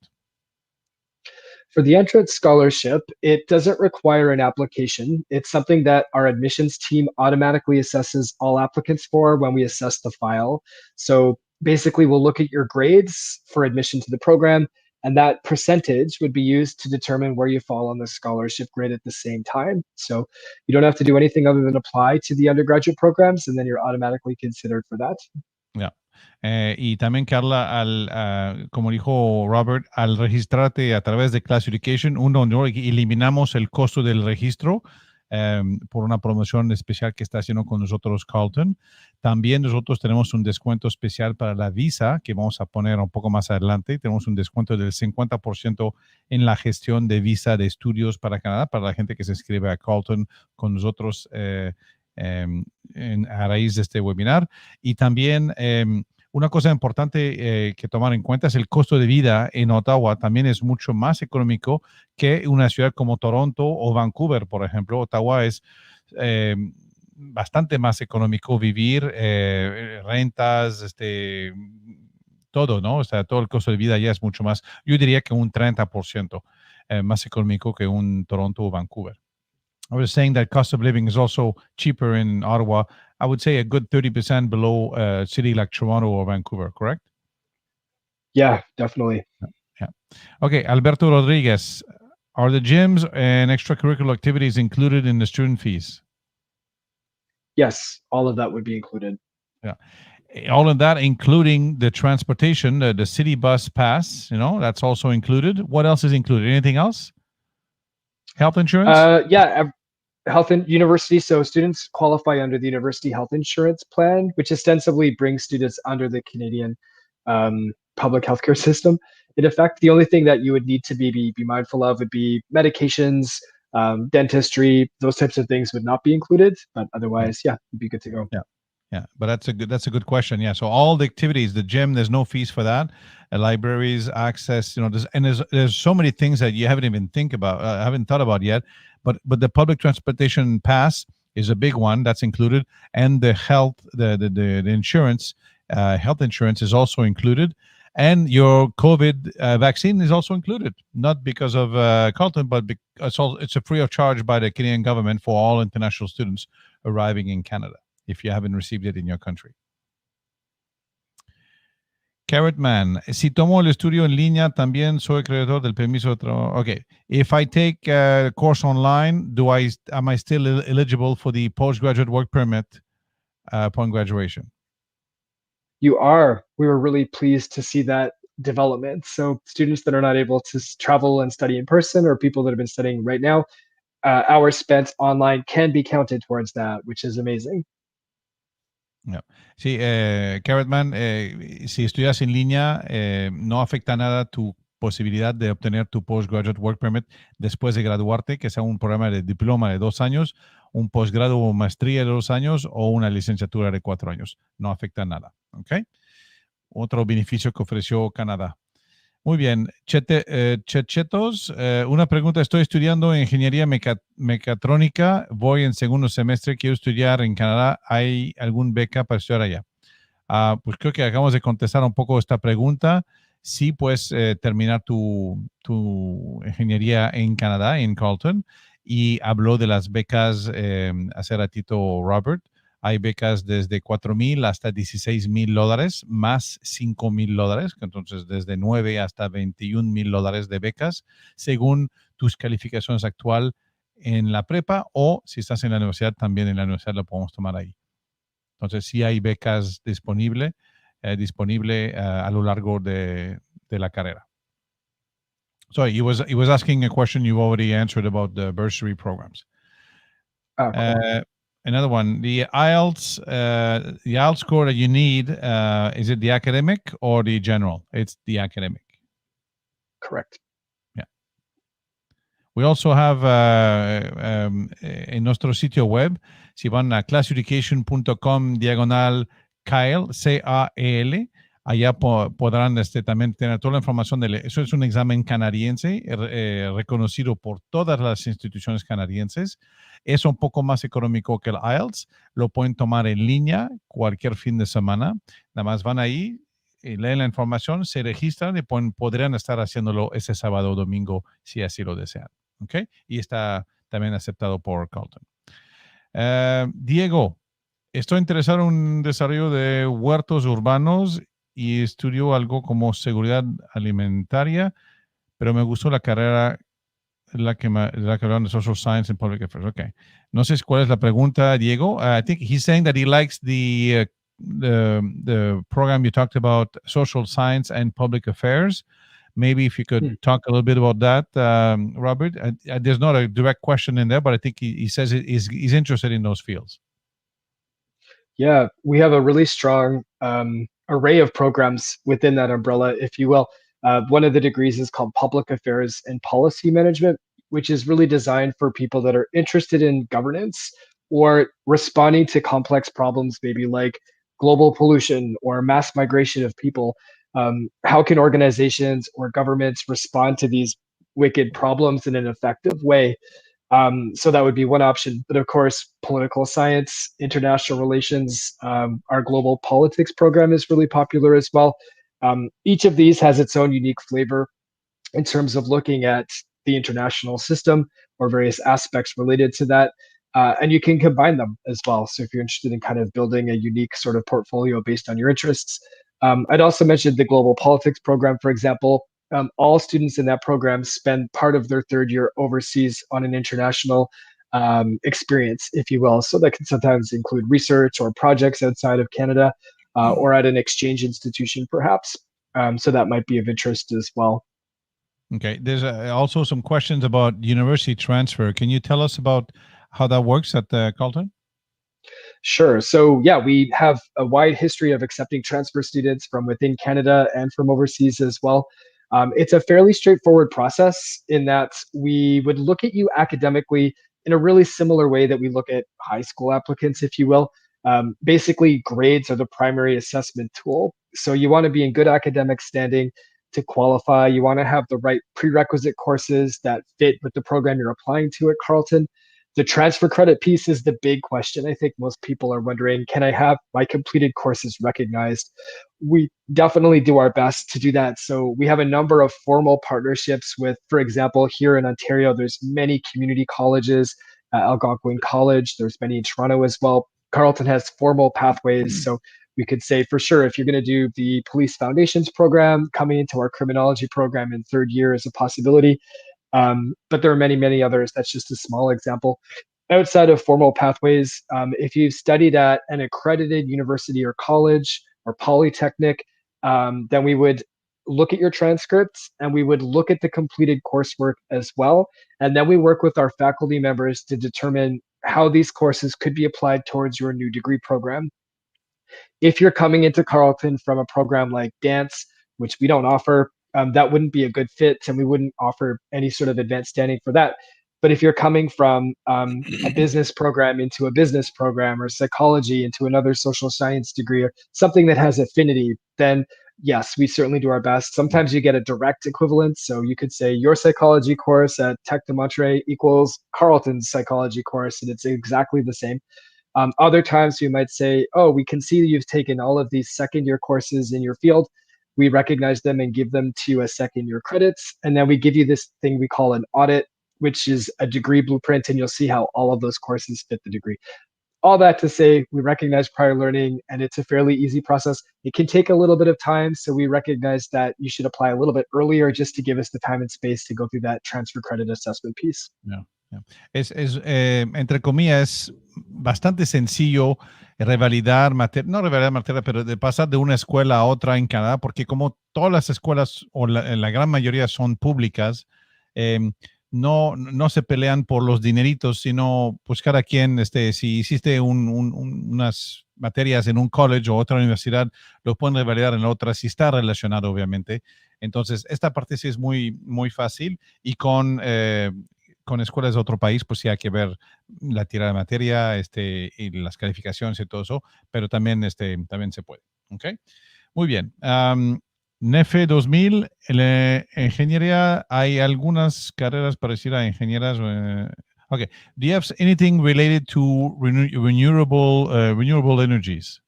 Speaker 3: For the entrance scholarship, it doesn't require an application. It's something that our admissions team automatically assesses all applicants for when we assess the file. So basically, we'll look at your grades for admission to the program, and that percentage would be used to determine where you fall on the scholarship grade at the same time. So you don't have to do anything other than apply to the undergraduate programs, and then you're automatically considered for that.
Speaker 2: Yeah. Y también, Carla, como dijo Robert, al registrarte a través de Classification, no eliminamos el costo del registro por una promoción especial que está haciendo con nosotros Carleton. También nosotros tenemos un descuento especial para la visa, que vamos a poner un poco más adelante. Tenemos un descuento del 50% en la gestión de visa de estudios para Canadá, para la gente que se inscribe a Carleton con nosotros a raíz de este webinar. Y también una cosa importante que tomar en cuenta es el costo de vida en Ottawa. También es mucho más económico que una ciudad como Toronto o Vancouver, por ejemplo. Ottawa es bastante más económico vivir, rentas, todo, ¿no? O sea, todo el costo de vida ya es mucho más, yo diría que un 30% más económico que un Toronto o Vancouver. I was saying that cost of living is also cheaper in Ottawa. I would say a good 30% below a city like Toronto or Vancouver, correct?
Speaker 3: Yeah, definitely.
Speaker 2: Yeah. Okay, Alberto Rodriguez, are the gyms and extracurricular activities included in the student fees?
Speaker 3: Yes, all of that would be included.
Speaker 2: Yeah. All of that, including the transportation, the city bus pass, that's also included. What else is included? Anything else? Health insurance?
Speaker 3: Yeah, university. So students qualify under the university health insurance plan, which ostensibly brings students under the Canadian public healthcare system. In effect, the only thing that you would need to be mindful of would be medications, dentistry, those types of things would not be included. But otherwise, yeah, you'd be good to go.
Speaker 2: Yeah, but that's a good question. Yeah, so all the activities, the gym, there's no fees for that. Libraries, access, there's so many things that you haven't even haven't thought about yet. But the public transportation pass is a big one that's included, and the health, the insurance, health insurance is also included, and your COVID vaccine is also included. Not because of Carleton, but because it's a free of charge by the Canadian government for all international students arriving in Canada, if you haven't received it in your country. Carrot Man, si tomo el estudio en línea, también soy acreedor del permiso de trabajo. Okay, if I take a course online, am I still eligible for the postgraduate work permit upon graduation?
Speaker 3: You are. We were really pleased to see that development. So students that are not able to travel and study in person, or people that have been studying right now, hours spent online can be counted towards that, which is amazing.
Speaker 2: No. Sí, Carrotman, si estudias en línea, no afecta nada tu posibilidad de obtener tu Postgraduate Work Permit después de graduarte, que sea un programa de diploma de 2 años, un posgrado o maestría de 2 años o una licenciatura de 4 años. No afecta nada. ¿Ok? Otro beneficio que ofreció Canadá. Muy bien. Chechetos, una pregunta. Estoy estudiando ingeniería mecatrónica. Voy en segundo semestre. Quiero estudiar en Canadá. ¿Hay algún beca para estudiar allá? Pues creo que acabamos de contestar un poco esta pregunta. Sí puedes terminar tu ingeniería en Canadá, en Carleton. Y habló de las becas hace ratito Robert. Hay becas desde $4,000 hasta $16,000 más $5,000, entonces desde 9 hasta $21,000 de becas, según tus calificaciones actual en la prepa, o si estás en la universidad, también en la universidad lo podemos tomar ahí. Entonces sí hay becas disponible a lo largo de la carrera. So he was asking a question you've already answered about the bursary programs.
Speaker 3: Cool.
Speaker 2: Another one, the IELTS score that you need, is it the academic or the general? It's the academic.
Speaker 3: Correct.
Speaker 2: Yeah. We also have en nuestro sitio web, si van a classeducation.com/Kyle, CAEL, allá podrán también tener toda la información. Eso es un examen canadiense reconocido por todas las instituciones canadienses. Es un poco más económico que el IELTS. Lo pueden tomar en línea cualquier fin de semana. Nada más van ahí, leen la información, se registran y podrían estar haciéndolo ese sábado o domingo si así lo desean. ¿Okay? Y está también aceptado por Carleton. Diego, estoy interesado en un desarrollo de huertos urbanos y estudio algo como seguridad alimentaria, pero me gustó la carrera la que hablaron de Social Science and Public Affairs. Okay. No sé cuál es la pregunta, Diego. I think he's saying that he likes the program you talked about, Social Science and Public Affairs. Maybe if you could talk a little bit about that, Robert. There's not a direct question in there, but I think he says he's interested in those fields.
Speaker 3: Yeah, we have a really strong array of programs within that umbrella, if you will. One of the degrees is called Public Affairs and Policy Management, which is really designed for people that are interested in governance or responding to complex problems, maybe like global pollution or mass migration of people. How can organizations or governments respond to these wicked problems in an effective way? So that would be one option. But of course, political science, international relations, our global politics program is really popular as well. Each of these has its own unique flavor in terms of looking at the international system or various aspects related to that. And you can combine them as well. So if you're interested in kind of building a unique sort of portfolio based on your interests. I'd also mentioned the global politics program, for example. All students in that program spend part of their third year overseas on an international experience, if you will. So that can sometimes include research or projects outside of Canada or at an exchange institution, perhaps. So that might be of interest as well.
Speaker 2: Okay. There's also some questions about university transfer. Can you tell us about how that works at Carleton?
Speaker 3: Sure. So yeah, we have a wide history of accepting transfer students from within Canada and from overseas as well. It's a fairly straightforward process in that we would look at you academically in a really similar way that we look at high school applicants, if you will. Basically, grades are the primary assessment tool. So you want to be in good academic standing to qualify. You want to have the right prerequisite courses that fit with the program you're applying to at Carleton. The transfer credit piece is the big question. I think most people are wondering, can I have my completed courses recognized? We definitely do our best to do that. So we have a number of formal partnerships with, for example, here in Ontario, there's many community colleges, Algonquin College, there's many in Toronto as well. Carleton has formal pathways. So we could say for sure, if you're going to do the Police Foundations program, coming into our criminology program in third year is a possibility. But there are many, many others. That's just a small example. Outside of formal pathways, if you've studied at an accredited university or college, or polytechnic, then we would look at your transcripts and we would look at the completed coursework as well. And then we work with our faculty members to determine how these courses could be applied towards your new degree program. If you're coming into Carleton from a program like dance, which we don't offer, that wouldn't be a good fit, and we wouldn't offer any sort of advanced standing for that. But if you're coming from a business program into a business program, or psychology into another social science degree, or something that has affinity, then yes, we certainly do our best. Sometimes you get a direct equivalence. So you could say your psychology course at Tech de Montréal equals Carleton's psychology course, and it's exactly the same. Other times we might say, oh, we can see you've taken all of these second year courses in your field. We recognize them and give them to you as second year credits. And then we give you this thing we call an audit, which is a degree blueprint, and you'll see how all of those courses fit the degree. All that to say, we recognize prior learning, and it's a fairly easy process. It can take a little bit of time, so we recognize that you should apply a little bit earlier just to give us the time and space to go through that transfer credit assessment piece.
Speaker 2: Yeah, yeah. Entre comillas, bastante sencillo revalidar materia, no revalidar materia, pero de pasar de una escuela a otra en Canadá, porque como todas las escuelas, o la gran mayoría son públicas, no se pelean por los dineritos, sino pues cada quien, si hiciste unas materias en un college o otra universidad, lo pueden revalidar en otra, si está relacionado, obviamente. Entonces, esta parte sí es muy, muy fácil, y con escuelas de otro país, pues sí hay que ver la tirada de materia, y las calificaciones y todo eso, pero también, también se puede. ¿Ok? Muy bien. NEFE 2000, en la ingeniería hay algunas carreras parecidas a ingenieras. Okay. Do you have anything related to renewable energies?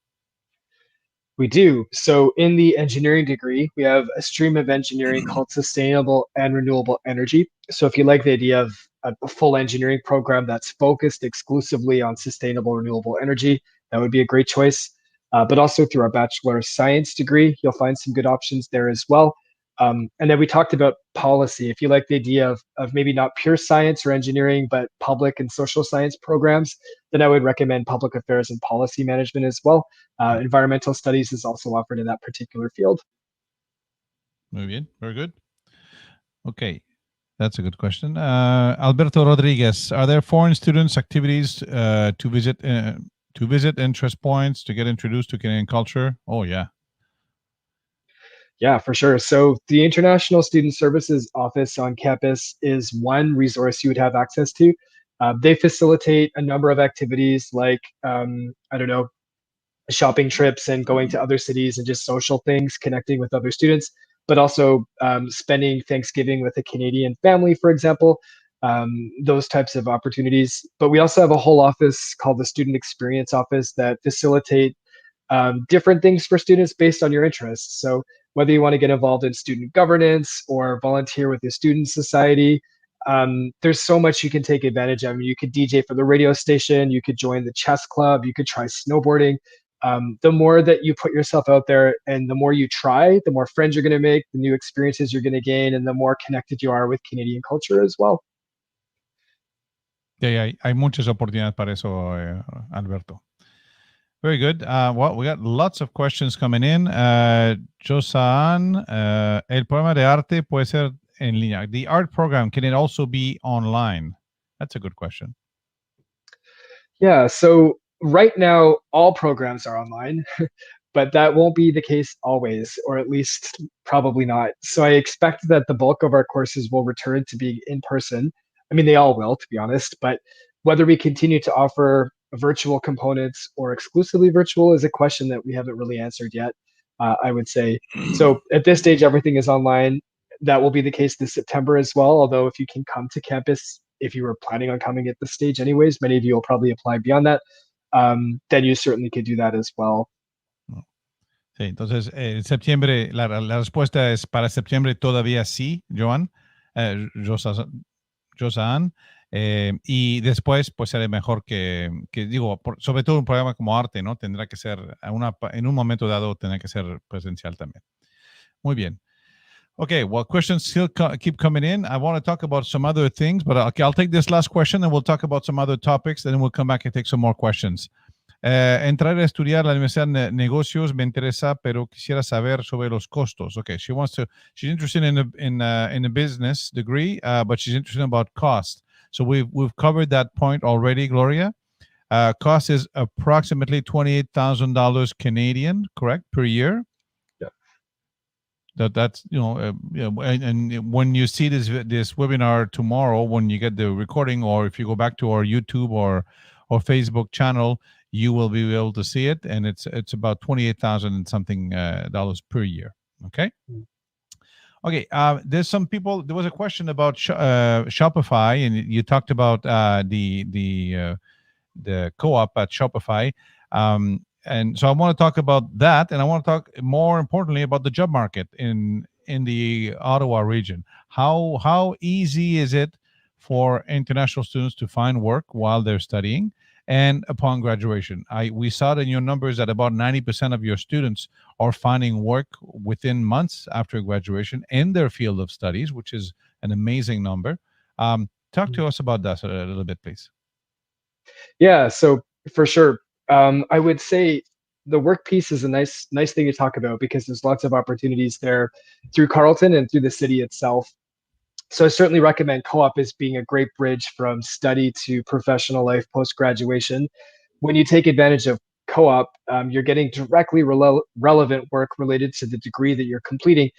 Speaker 3: We do. So in the engineering degree, we have a stream of engineering called sustainable and renewable energy. So if you like the idea of a full engineering program that's focused exclusively on sustainable renewable energy, that would be a great choice. But also through our Bachelor of Science degree, you'll find some good options there as well. And then we talked about policy. If you like the idea of maybe not pure science or engineering, but public and social science programs, then I would recommend public affairs and policy management as well. Environmental studies is also offered in that particular field.
Speaker 2: Muy bien, very good. Okay, that's a good question. Alberto Rodriguez, are there foreign students activities to visit interest points, to get introduced to Canadian culture? Oh, yeah.
Speaker 3: Yeah, for sure. So the International Student Services Office on campus is one resource you would have access to. They facilitate a number of activities like, shopping trips and going to other cities and just social things, connecting with other students, but also spending Thanksgiving with a Canadian family, for example, those types of opportunities. But we also have a whole office called the Student Experience Office that facilitate different things for students based on your interests. So whether you want to get involved in student governance or volunteer with the student society, there's so much you can take advantage of. I mean, you could DJ for the radio station, you could join the chess club, you could try snowboarding. The more that you put yourself out there and the more you try, the more friends you're going to make, the new experiences you're going to gain, and the more connected you are with Canadian culture as well.
Speaker 2: Yeah, hay muchas oportunidades para eso, Alberto. Very good. Well, we got lots of questions coming in. Josan, el programa de arte puede ser en línea. The art program, can it also be online? That's a good question.
Speaker 3: Yeah, so right now, all programs are online, but that won't be the case always, or at least probably not. So I expect that the bulk of our courses will return to being in person. I mean, they all will, to be honest, but whether we continue to offer virtual components or exclusively virtual is a question that we haven't really answered yet, I would say. So at this stage, everything is online. That will be the case this September as well, although if you can come to campus, if you were planning on coming at this stage anyways, many of you will probably apply beyond that, then you certainly could do that as well.
Speaker 2: Sí, entonces, en septiembre, la respuesta es para septiembre todavía sí, Josan. Y después, pues será mejor que digo, sobre todo un programa como arte, ¿no? Tendrá que ser, en un momento dado, tendrá que ser presencial también. Muy bien. Okay, well, questions still keep coming in. I want to talk about some other things, but I'll take this last question and we'll talk about some other topics, and then we'll come back and take some more questions. Entrar a estudiar la Universidad de Negocios me interesa, pero quisiera saber sobre los costos. Okay, she's interested in a business degree, but she's interested about cost. So we've covered that point already, Gloria. Cost is approximately $28,000 Canadian, correct, per year.
Speaker 3: Yeah.
Speaker 2: That's and when you see this webinar tomorrow, when you get the recording, or if you go back to our YouTube or Facebook channel, you will be able to see it, and it's about $28,000 and something dollars per year. Okay. Okay. There's some people. There was a question about Shopify, and you talked about the co-op at Shopify. And so I want to talk about that, and I want to talk more importantly about the job market in the Ottawa region. How easy is it for international students to find work while they're studying and upon graduation? We saw in your numbers that about 90% of your students are finding work within months after graduation in their field of studies, which is an amazing number. Talk to us about that a little bit, please.
Speaker 3: Yeah, so for sure. I would say the work piece is a nice thing to talk about because there's lots of opportunities there through Carleton and through the city itself. So I certainly recommend co-op as being a great bridge from study to professional life post-graduation. When you take advantage of co-op, you're getting directly relevant work related to the degree that you're completing.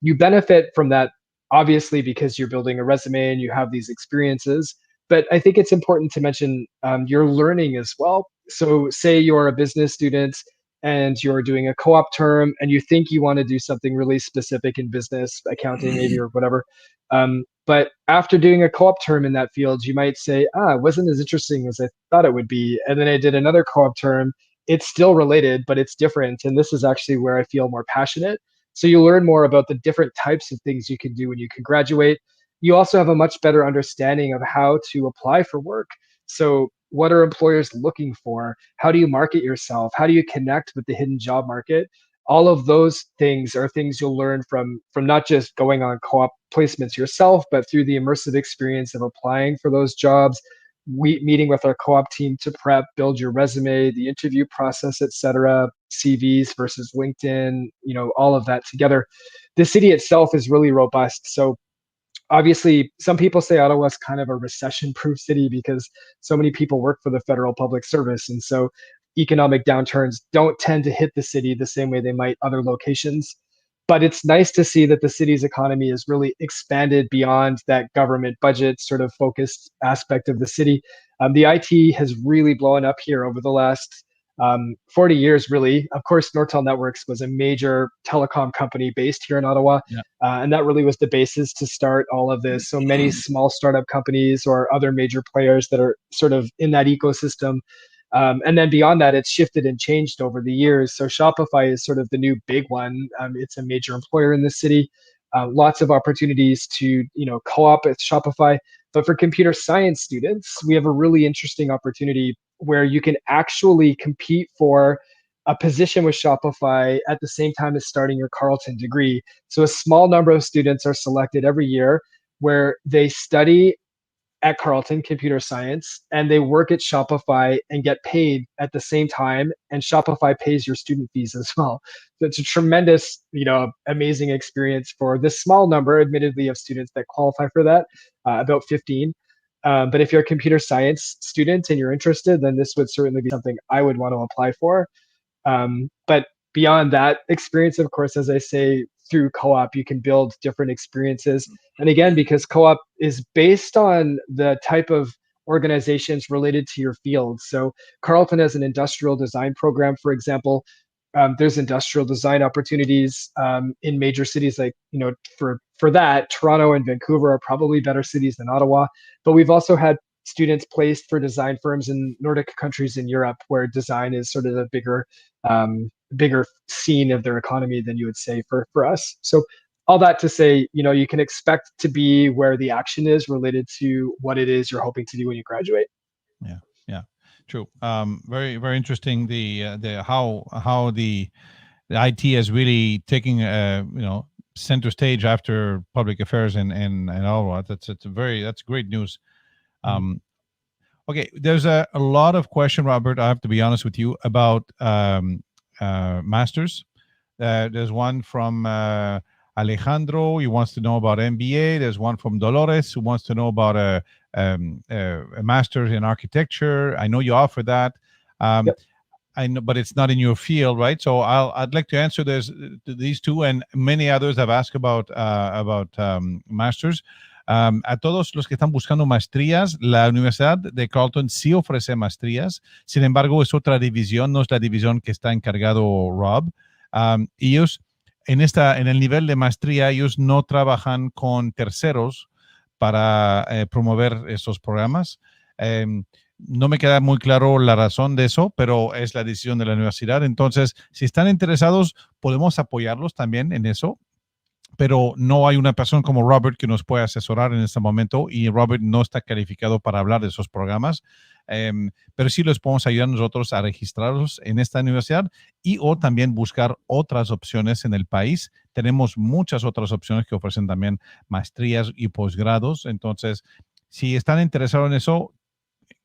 Speaker 3: You benefit from that, obviously, because you're building a resume and you have these experiences. But I think it's important to mention your learning as well. So say you're a business student and you're doing a co-op term and you think you want to do something really specific in business, accounting maybe, or whatever. But after doing a co-op term in that field, you might say, it wasn't as interesting as I thought it would be. And then I did another co-op term. It's still related, but it's different. And this is actually where I feel more passionate. So you learn more about the different types of things you can do when you can graduate. You also have a much better understanding of how to apply for work. So what are employers looking for? How do you market yourself? How do you connect with the hidden job market? All of those things are things you'll learn from not just going on co-op placements yourself, but through the immersive experience of applying for those jobs, meeting with our co-op team to prep, build your resume, the interview process, etc., CVs versus LinkedIn, all of that together. The city itself is really robust. So obviously, some people say Ottawa is kind of a recession-proof city because so many people work for the federal public service. And so economic downturns don't tend to hit the city the same way they might other locations. But it's nice to see that the city's economy has really expanded beyond that government budget sort of focused aspect of the city. The IT has really blown up here over the last 40 years, really. Of course, Nortel Networks was a major telecom company based here in Ottawa.
Speaker 2: Yeah.
Speaker 3: And that really was the basis to start all of this. So many small startup companies or other major players that are sort of in that ecosystem. And then beyond that, it's shifted and changed over the years. So Shopify is sort of the new big one. It's a major employer in the city. Lots of opportunities to, co-op at Shopify. But for computer science students, we have a really interesting opportunity where you can actually compete for a position with Shopify at the same time as starting your Carleton degree. So a small number of students are selected every year where they study at Carleton computer science and they work at Shopify and get paid at the same time, and Shopify pays your student fees as well. So it's a tremendous, amazing experience for this small number, admittedly, of students that qualify for that, about 15. But if you're a computer science student and you're interested, then this would certainly be something I would want to apply for. But beyond that experience, of course, as I say, through co-op, you can build different experiences. And again, because co-op is based on the type of organizations related to your field. So Carleton has an industrial design program, for example. There's industrial design opportunities in major cities like, for that, Toronto and Vancouver are probably better cities than Ottawa. But we've also had students placed for design firms in Nordic countries in Europe, where design is sort of a bigger scene of their economy than you would say for us. So all that to say, you can expect to be where the action is related to what it is you're hoping to do when you graduate.
Speaker 2: Yeah, true. Very, very interesting. The how the IT is really taking center stage after public affairs and all that. That's great news. Okay, there's a lot of question, Robert, I have to be honest with you, about masters. There's one from Alejandro, he wants to know about MBA. There's one from Dolores, who wants to know about a master's in architecture. I know you offer that.
Speaker 3: Yep.
Speaker 2: I know, but it's not in your field, right? So I'd like to answer these two, and many others have asked about masters. A todos los que están buscando maestrías, la Universidad de Carleton sí ofrece maestrías. Sin embargo, es otra división, no es la división que está encargado Rob. Ellos, en el nivel de maestría, ellos no trabajan con terceros para promover estos programas. No me queda muy claro la razón de eso, pero es la decisión de la universidad. Entonces, si están interesados, podemos apoyarlos también en eso, pero no hay una persona como Robert que nos pueda asesorar en este momento, y Robert no está calificado para hablar de esos programas, pero sí les podemos ayudar nosotros a registrarlos en esta universidad y o también buscar otras opciones en el país. Tenemos muchas otras opciones que ofrecen también maestrías y posgrados. Entonces, si están interesados en eso,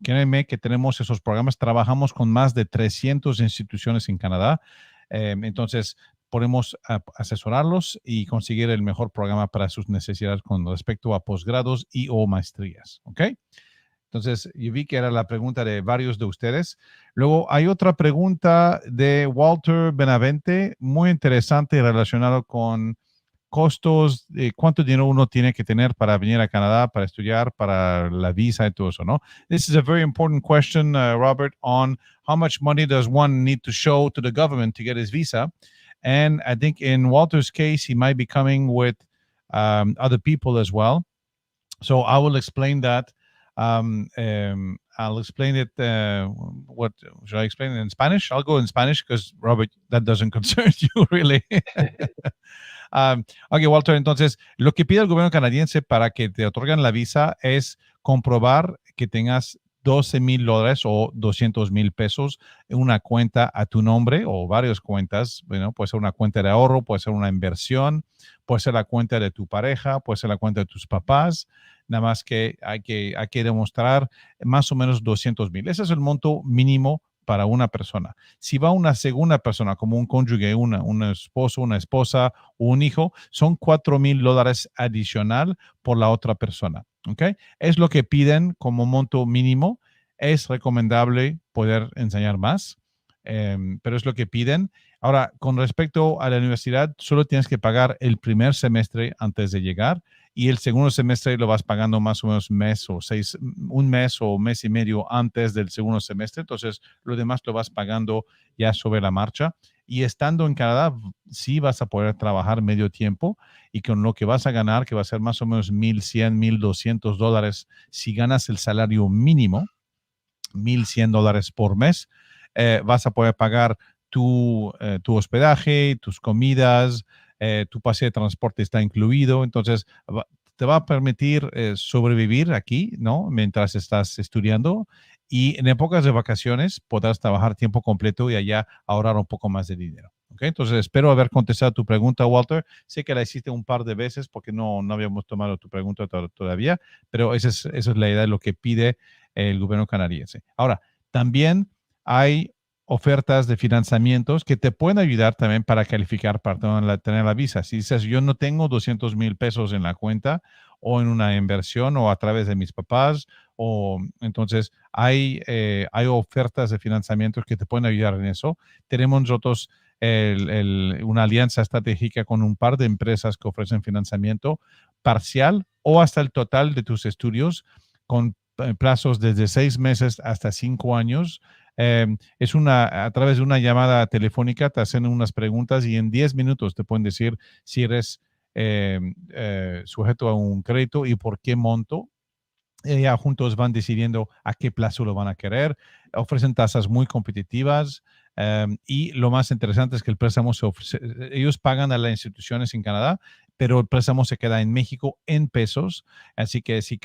Speaker 2: créanme que tenemos esos programas. Trabajamos con más de 300 instituciones en Canadá. Entonces, podemos asesorarlos y conseguir el mejor programa para sus necesidades con respecto a posgrados y o maestrías. ¿Ok? Entonces, yo vi que era la pregunta de varios de ustedes. Luego, hay otra pregunta de Walter Benavente, muy interesante, relacionado con costos, cuánto dinero uno tiene que tener para venir a Canadá, para estudiar, para la visa y todo eso, ¿no? This is a very important question, Robert, on how much money does one need to show to the government to get his visa. And I think in Walter's case, he might be coming with other people as well. So I will explain that. I'll explain it. What should I explain it in Spanish? I'll go in Spanish because, Robert, that doesn't concern you really. Ok, Walter, entonces, lo que pide el gobierno canadiense para que te otorgan la visa es comprobar que tengas $12,000 o $200,000 en una cuenta a tu nombre, o varias cuentas. Bueno, puede ser una cuenta de ahorro, puede ser una inversión, puede ser la cuenta de tu pareja, puede ser la cuenta de tus papás. Nada más que hay que demostrar más o menos 200,000. Ese es el monto mínimo para una persona. Si va una segunda persona, como un cónyuge, un esposo, una esposa o un hijo, son $4,000 adicional por la otra persona. ¿Ok? Es lo que piden como monto mínimo. Es recomendable poder enseñar más, pero es lo que piden. Ahora, con respecto a la universidad, solo tienes que pagar el primer semestre antes de llegar, y el segundo semestre lo vas pagando más o menos un mes o mes y medio antes del segundo semestre. Entonces, lo demás lo vas pagando ya sobre la marcha. Y estando en Canadá, sí vas a poder trabajar medio tiempo, y con lo que vas a ganar, que va a ser más o menos $1,100, $1,200, si ganas el salario mínimo, $1,100 por mes, vas a poder pagar tu hospedaje, tus comidas, tu pase de transporte está incluido. Entonces, te va a permitir sobrevivir aquí, ¿no? Mientras estás estudiando, y en épocas de vacaciones podrás trabajar tiempo completo y allá ahorrar un poco más de dinero. ¿Okay? Entonces, espero haber contestado tu pregunta, Walter. Sé que la hiciste un par de veces porque no habíamos tomado tu pregunta todavía, pero esa es la idea de lo que pide el gobierno canadiense. Ahora, también hay ofertas de financiamientos que te pueden ayudar también para calificar para tener la visa. Si dices, yo no tengo $200,000 en la cuenta, o en una inversión, o a través de mis papás, o entonces hay ofertas de financiamientos que te pueden ayudar en eso. Tenemos nosotros una alianza estratégica con un par de empresas que ofrecen financiamiento parcial o hasta el total de tus estudios, con plazos desde 6 meses hasta 5 años. A través de una llamada telefónica te hacen unas preguntas, y en 10 minutos te pueden decir si eres sujeto a un crédito y por qué monto. Ya juntos van decidiendo a qué plazo lo van a querer. Ofrecen tasas muy competitivas, y lo más interesante es que el préstamo ellos pagan a las instituciones en Canadá, pero el préstamo se queda en México en pesos, así que si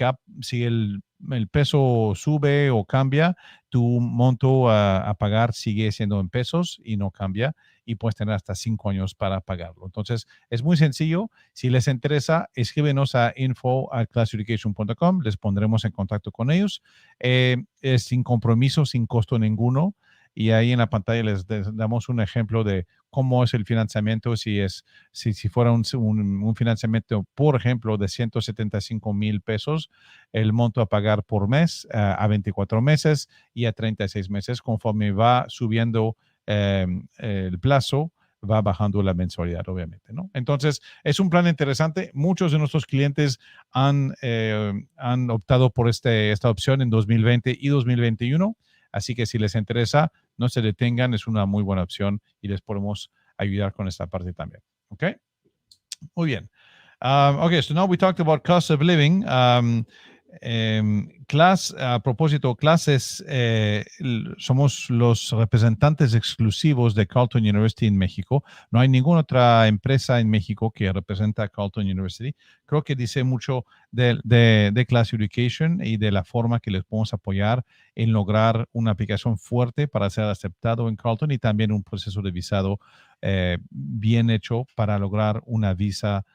Speaker 2: el peso sube o cambia, tu monto a pagar sigue siendo en pesos y no cambia, y puedes tener hasta 5 años para pagarlo. Entonces, es muy sencillo. Si les interesa, escríbenos a info@classeducation.com. Les pondremos en contacto con ellos. Es sin compromiso, sin costo ninguno. Y ahí en la pantalla les damos un ejemplo de cómo es el financiamiento. Si fuera un financiamiento, por ejemplo, de 175,000 pesos, el monto a pagar por mes a 24 meses y a 36 meses, conforme va subiendo el plazo, va bajando la mensualidad, obviamente, ¿no? Entonces, es un plan interesante. Muchos de nuestros clientes han optado por esta opción en 2020 y 2021. Así que si les interesa, no se detengan. Es una muy buena opción y les podemos ayudar con esta parte también. ¿Ok? Muy bien. Okay, so now we talked about cost of living. A propósito, clases, somos los representantes exclusivos de Carleton University en México. No hay ninguna otra empresa en México que representa a Carleton University. Creo que dice mucho de Class Education y de la forma que les podemos apoyar en lograr una aplicación fuerte para ser aceptado en Carleton, y también un proceso de visado bien hecho para lograr una visa,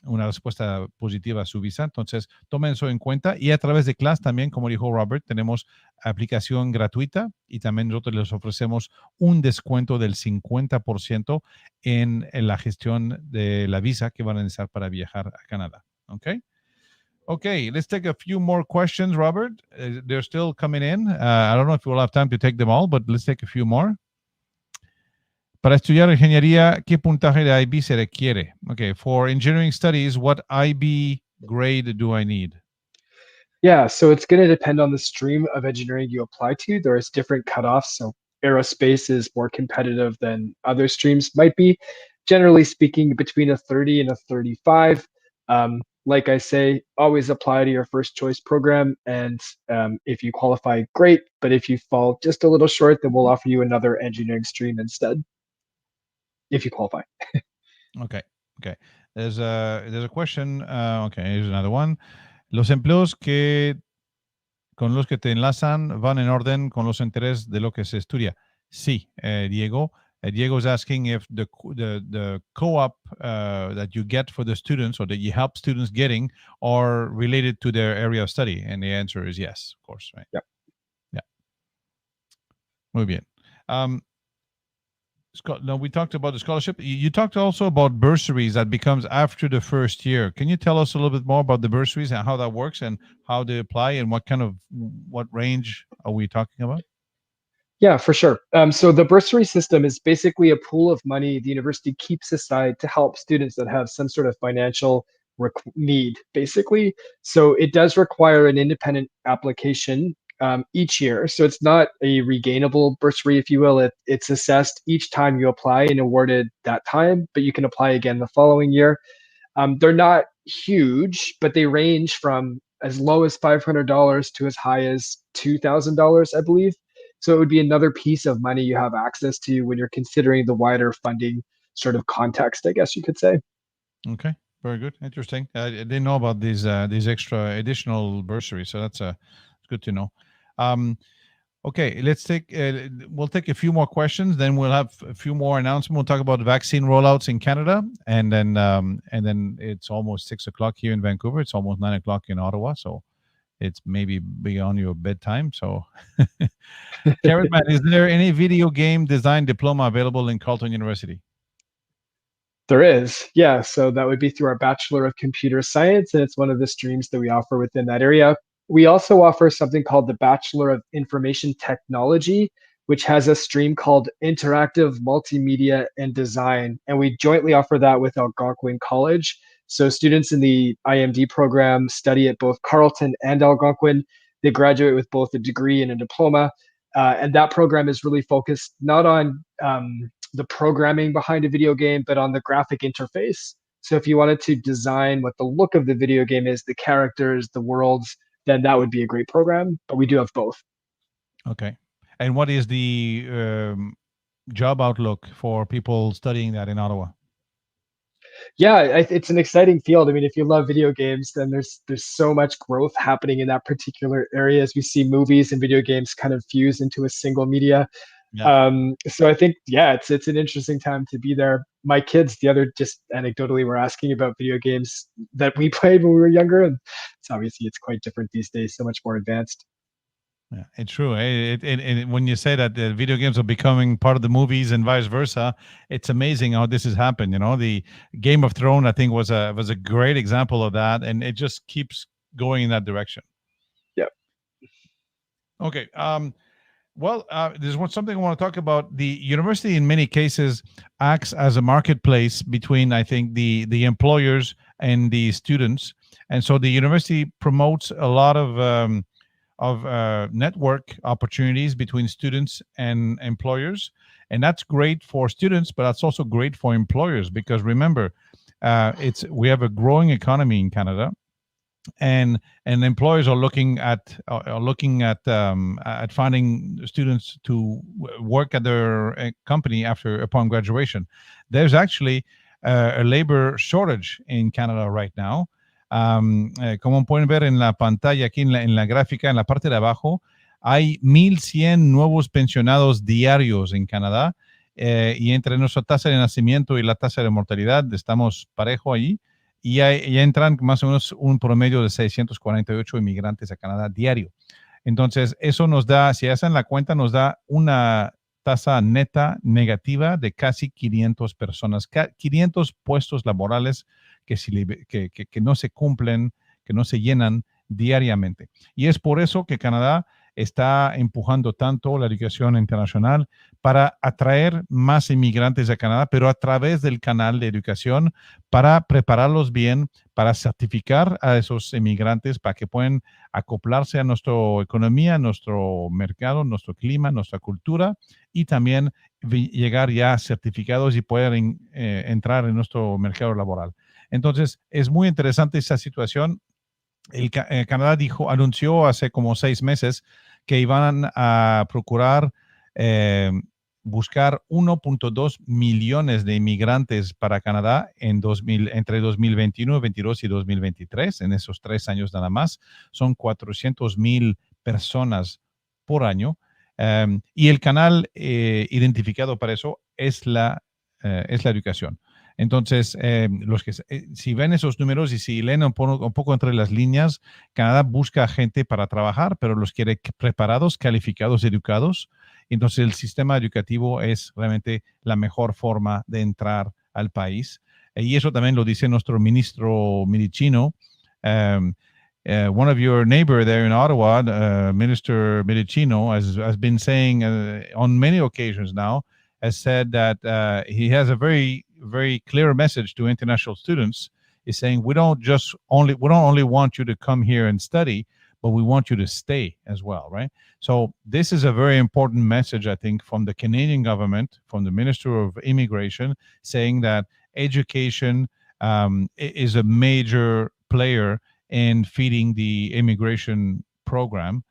Speaker 2: una respuesta positiva a su visa. Entonces, tomen eso en cuenta. Y a través de Class también, como dijo Robert, tenemos aplicación gratuita, y también nosotros les ofrecemos un descuento del 50% en la gestión de la visa que van a necesitar para viajar a Canadá. Okay, let's take a few more questions, Robert. They're still coming in. I don't know if we'll have time to take them all, but let's take a few more. Para estudiar ingeniería, ¿qué puntaje de IB se requiere? Okay, for engineering studies, what IB grade do I need?
Speaker 3: Yeah, so it's going to depend on the stream of engineering you apply to. There's different cutoffs. So aerospace is more competitive than other streams might be. Generally speaking, between a 30 and a 35. Like I say, always apply to your first choice program. And if you qualify, great. But if you fall just a little short, then we'll offer you another engineering stream instead, if you qualify.
Speaker 2: Okay. There's a question. Okay, here's another one. Los empleos con los que te enlazan van en orden con los intereses de lo que se estudia. Sí, Diego. Diego's asking if the co-op that you get for the students, or that you help students getting, are related to their area of study. And the answer is yes, of course. Right?
Speaker 3: Yep.
Speaker 2: Yeah. Muy bien. Now, we talked about the scholarship. You talked also about bursaries that becomes after the first year. Can you tell us a little bit more about the bursaries and how that works and how they apply and what range are we talking about?
Speaker 3: Yeah, for sure. So the bursary system is basically a pool of money the university keeps aside to help students that have some sort of financial need, basically. So it does require an independent application each year. So it's not a regainable bursary, if you will. It's assessed each time you apply and awarded that time, but you can apply again the following year. They're not huge, but they range from as low as $500 to as high as $2,000, I believe. So it would be another piece of money you have access to when you're considering the wider funding sort of context, I guess you could say.
Speaker 2: Okay, very good, interesting. I didn't know about these extra additional bursaries, so that's good to know. Okay, we'll take a few more questions, then we'll have a few more announcements. We'll talk about vaccine rollouts in Canada, and then it's almost 6:00 here in Vancouver. It's almost 9:00 in Ottawa, so it's maybe beyond your bedtime. So, Carrot Man, is there any video game design diploma available in Carleton University?
Speaker 3: There is, yeah. So that would be through our Bachelor of Computer Science, and it's one of the streams that we offer within that area. We also offer something called the Bachelor of Information Technology, which has a stream called Interactive Multimedia and Design. And we jointly offer that with Algonquin College. So students in the IMD program study at both Carleton and Algonquin. They graduate with both a degree and a diploma. And that program is really focused not on the programming behind a video game, but on the graphic interface. So if you wanted to design what the look of the video game is, the characters, the worlds, then that would be a great program. But we do have both.
Speaker 2: Okay. And what is the job outlook for people studying that in Ottawa?
Speaker 3: Yeah, it's an exciting field. I mean, if you love video games, then there's so much growth happening in that particular area as we see movies and video games kind of fuse into a single media.
Speaker 2: Yeah.
Speaker 3: So I think, yeah, it's an interesting time to be there. My kids, the other, just anecdotally, were asking about video games that we played when we were younger, and it's quite different these days, so much more advanced.
Speaker 2: Yeah, it's true. When you say that the video games are becoming part of the movies and vice versa, it's amazing how this has happened. You know, the Game of Thrones, I think, was a great example of that, and it just keeps going in that direction.
Speaker 3: Yeah.
Speaker 2: Okay. Well, there's something I want to talk about. The university, in many cases, acts as a marketplace between, I think, the employers and the students, and so the university promotes a lot of network opportunities between students and employers, and that's great for students, but that's also great for employers because remember, we have a growing economy in Canada, and employers are looking at finding students to work at their company upon graduation. There's actually a labor shortage in Canada right now. Como pueden ver en la pantalla aquí en la gráfica, en la parte de abajo, hay 1,100 nuevos pensionados diarios en Canadá, y entre nuestra tasa de nacimiento y la tasa de mortalidad estamos parejo ahí, y ya entran más o menos un promedio de 648 inmigrantes a Canadá diario. Entonces, eso nos da, si hacen la cuenta, nos da una tasa neta negativa de casi 500 personas, 500 puestos laborales que no se cumplen, que no se llenan diariamente. Y es por eso que Canadá está empujando tanto la educación internacional para atraer más inmigrantes a Canadá, pero a través del canal de educación para prepararlos bien, para certificar a esos inmigrantes para que puedan acoplarse a nuestra economía, nuestro mercado, nuestro clima, nuestra cultura y también llegar ya certificados y poder entrar en nuestro mercado laboral. Entonces, es muy interesante esa situación. Canadá anunció hace como 6 meses que iban a procurar buscar 1.2 millones de inmigrantes para Canadá entre 2021, 2022 y 2023. En esos 3 años nada más, son 400,000 personas por año. Y el canal identificado para eso es la educación. Entonces, si ven esos números y si leen un poco entre las líneas, Canadá busca gente para trabajar, pero los quiere preparados, calificados, educados. Entonces, el sistema educativo es realmente la mejor forma de entrar al país. Y eso también lo dice nuestro ministro Medicino. One of your neighbor there in Ottawa, Minister Medicino, has been saying on many occasions now, has said that he has a very, very clear message to international students. Is saying we don't only want you to come here and study, but we want you to stay as well, right? So this is a very important message, I think, from the Canadian government, from the Minister of Immigration, saying that education is a major player in feeding the immigration program.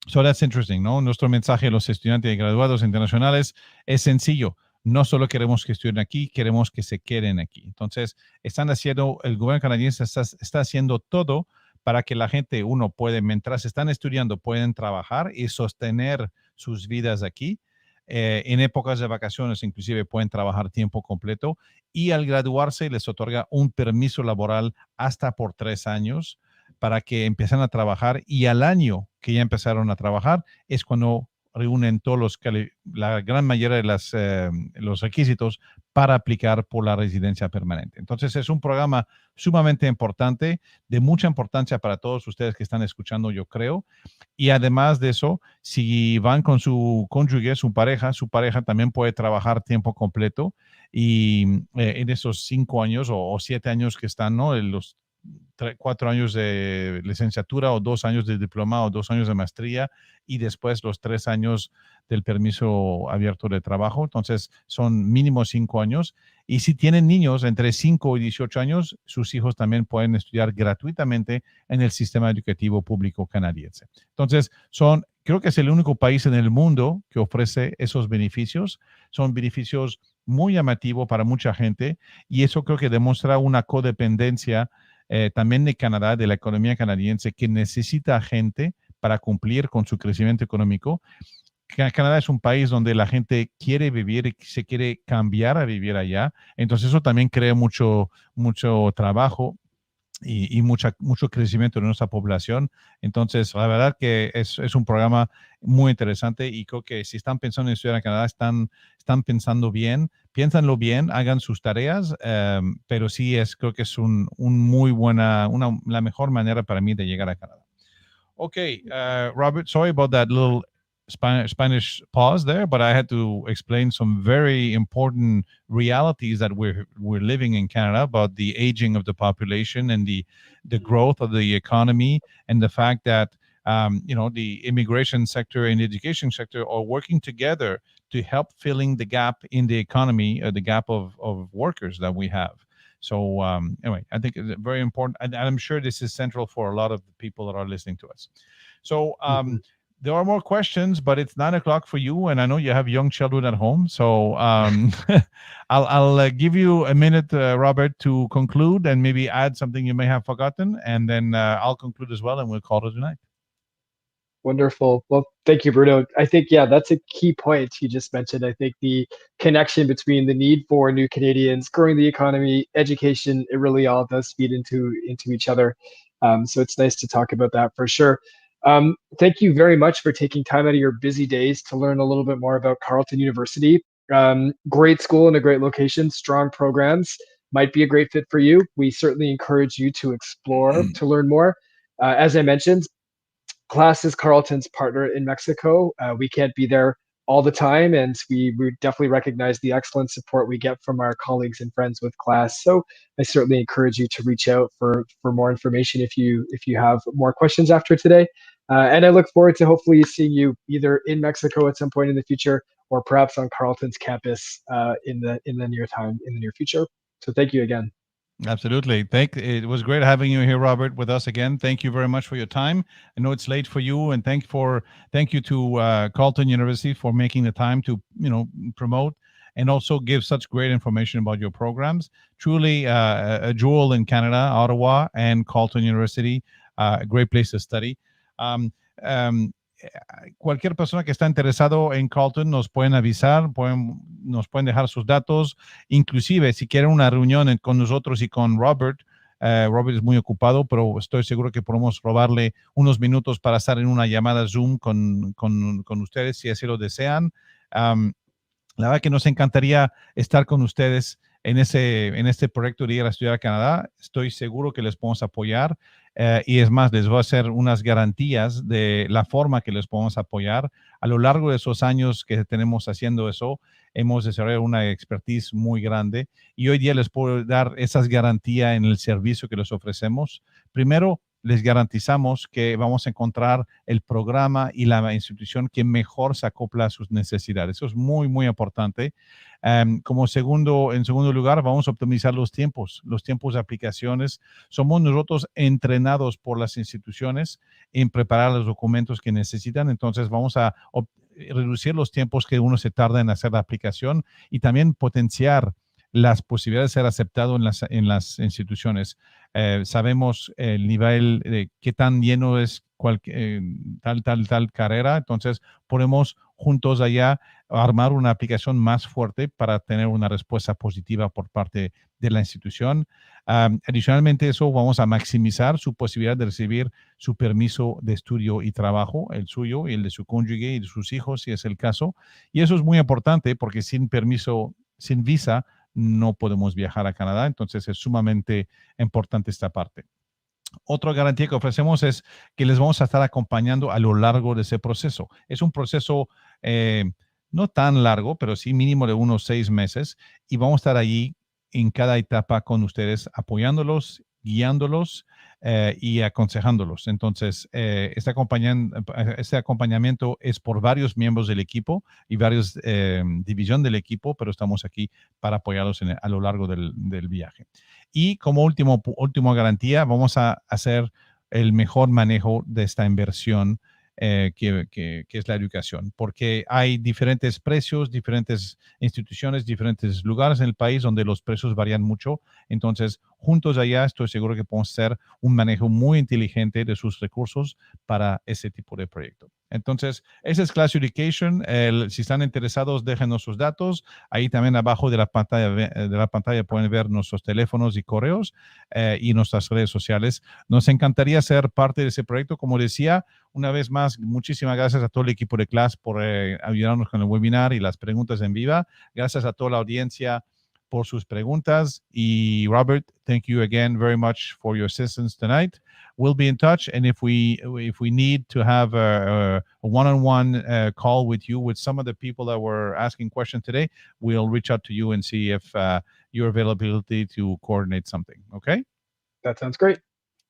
Speaker 2: So that's interesting, ¿no? Nuestro mensaje a los estudiantes y graduados internacionales es sencillo. No solo queremos que estudien aquí, queremos que se queden aquí. Entonces, el gobierno canadiense está haciendo todo para que la gente, mientras están estudiando, pueden trabajar y sostener sus vidas aquí. En épocas de vacaciones, inclusive, pueden trabajar tiempo completo y al graduarse les otorga un permiso laboral hasta por 3 años para que empiecen a trabajar, y al año que ya empezaron a trabajar es cuando reúnen la gran mayoría de los requisitos para aplicar por la residencia permanente. Entonces, es un programa sumamente importante, de mucha importancia para todos ustedes que están escuchando, yo creo. Y además de eso, si van con su cónyuge, su pareja también puede trabajar tiempo completo. Y en esos 5 años o 7 años que están, ¿no? Los 4 años de licenciatura o 2 años de diploma o 2 años de maestría y después los 3 años del permiso abierto de trabajo. Entonces son mínimo 5 años. Y si tienen niños entre 5 y 18 años, sus hijos también pueden estudiar gratuitamente en el sistema educativo público canadiense. Entonces creo que es el único país en el mundo que ofrece esos beneficios. Son beneficios muy llamativo para mucha gente, y eso creo que demuestra una codependencia también de Canadá, de la economía canadiense, que necesita gente para cumplir con su crecimiento económico. Canadá es un país donde la gente quiere vivir y se quiere cambiar a vivir allá. Entonces eso también crea mucho trabajo y mucho crecimiento de nuestra población. Entonces, la verdad que es un programa muy interesante, y creo que si están pensando en estudiar en Canadá, están pensando bien, piénsenlo bien, hagan sus tareas, pero sí creo que es la mejor manera para mí de llegar a Canadá. Okay, Robert, sorry about that little Spanish pause there, but I had to explain some very important realities that we're living in Canada, about the aging of the population and the growth of the economy, and the fact that the immigration sector and the education sector are working together to help filling the gap in the economy, the gap of workers that we have. So anyway, I think it's very important, and I'm sure this is central for a lot of the people that are listening to us. So there are more questions, but it's 9:00 for you, and I know you have young children at home. So I'll give you a minute, Robert, to conclude and maybe add something you may have forgotten, and then I'll conclude as well, and we'll call it a night.
Speaker 3: Wonderful. Well, thank you, Bruno. I think, yeah, that's a key point you just mentioned. I think the connection between the need for new Canadians, growing the economy, education, it really all does feed into each other. So it's nice to talk about that for sure. Thank you very much for taking time out of your busy days to learn a little bit more about Carleton University. Great school and a great location, strong programs, might be a great fit for you. We certainly encourage you to explore, to learn more. As I mentioned, Class is Carleton's partner in Mexico. We can't be there all the time, and we definitely recognize the excellent support we get from our colleagues and friends with Class. So I certainly encourage you to reach out for more information if you have more questions after today. And I look forward to hopefully seeing you either in Mexico at some point in the future, or perhaps on Carleton's campus in the near future. So thank you again.
Speaker 2: Absolutely. It was great having you here, Robert, with us again. Thank you very much for your time. I know it's late for you, and thank you to Carleton University for making the time to promote and also give such great information about your programs. Truly a jewel in Canada, Ottawa, and Carleton University, a great place to study. Cualquier persona que está interesado en Carleton nos pueden avisar, nos pueden dejar sus datos, inclusive si quieren una reunión con nosotros y con Robert. Robert es muy ocupado, pero estoy seguro que podemos robarle unos minutos para estar en una llamada Zoom con ustedes si así lo desean. La verdad que nos encantaría estar con ustedes en este proyecto de ir a estudiar a Canadá. Estoy seguro que les podemos apoyar. Y es más, les voy a hacer unas garantías de la forma que les podemos apoyar. A lo largo de esos años que tenemos haciendo eso, hemos desarrollado una expertise muy grande, y hoy día les puedo dar esas garantías en el servicio que les ofrecemos. Primero, les garantizamos que vamos a encontrar el programa y la institución que mejor se acopla a sus necesidades. Eso es muy, muy importante. En segundo lugar, vamos a optimizar los tiempos de aplicaciones. Somos nosotros entrenados por las instituciones en preparar los documentos que necesitan. Entonces, vamos a reducir los tiempos que uno se tarda en hacer la aplicación, y también potenciar las posibilidades de ser aceptado en las instituciones. Sabemos el nivel de qué tan lleno es tal carrera, entonces podemos juntos allá armar una aplicación más fuerte para tener una respuesta positiva por parte de la institución. Adicionalmente, eso vamos a maximizar su posibilidad de recibir su permiso de estudio y trabajo, el suyo y el de su cónyuge y de sus hijos, si es el caso. Y eso es muy importante porque sin permiso, sin visa, no podemos viajar a Canadá. Entonces es sumamente importante esta parte. Otra garantía que ofrecemos es que les vamos a estar acompañando a lo largo de ese proceso. Es un proceso no tan largo, pero sí mínimo de unos 6 meses, y vamos a estar allí en cada etapa con ustedes, apoyándolos, guiándolos y aconsejándolos. Entonces, este acompañamiento es por varios miembros del equipo y varios división del equipo, pero estamos aquí para apoyarlos a lo largo del viaje. Y como última garantía, vamos a hacer el mejor manejo de esta inversión que es la educación, porque hay diferentes precios, diferentes instituciones, diferentes lugares en el país donde los precios varían mucho. Entonces, juntos allá estoy seguro que podemos hacer un manejo muy inteligente de sus recursos para ese tipo de proyecto. Entonces, ese es Class Education. Si están interesados, déjenos sus datos. Ahí también abajo de la pantalla pueden ver nuestros teléfonos y correos y nuestras redes sociales. Nos encantaría ser parte de ese proyecto. Como decía, una vez más, muchísimas gracias a todo el equipo de Class por ayudarnos con el webinar y las preguntas en viva. Gracias a toda la audiencia por sus preguntas. Y Robert, thank you again very much for your assistance tonight. We'll be in touch, and if we need to have a one-on-one call with you, with some of the people that were asking questions today, we'll reach out to you and see if your availability to coordinate something. Okay?
Speaker 3: That sounds great.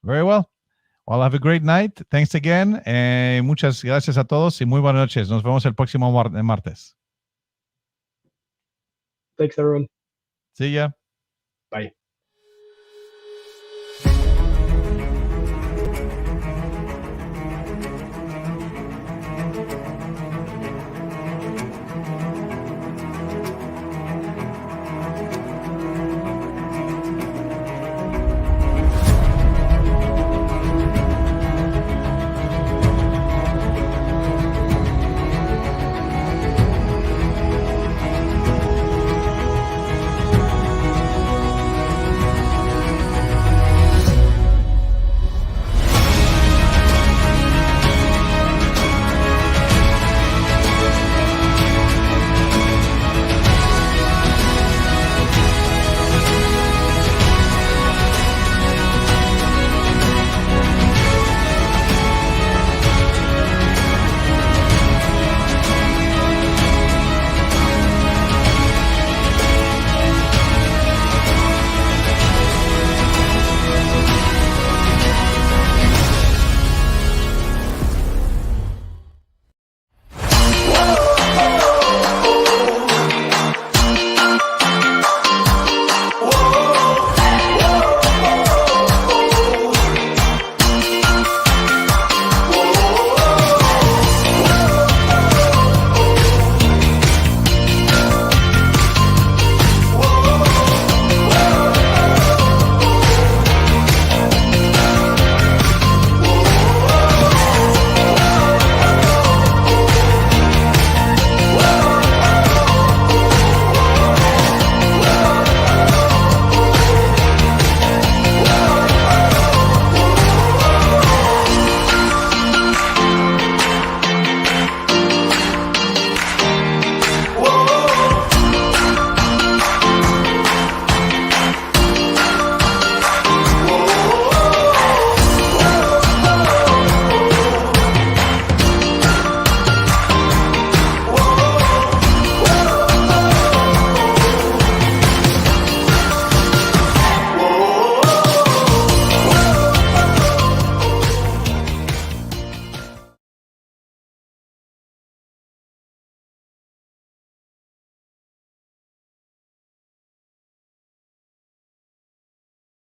Speaker 2: Very well. Well, have a great night. Thanks again. Muchas gracias a todos y muy buenas noches. Nos vemos el próximo martes.
Speaker 3: Thanks, everyone.
Speaker 2: See ya.
Speaker 3: Bye.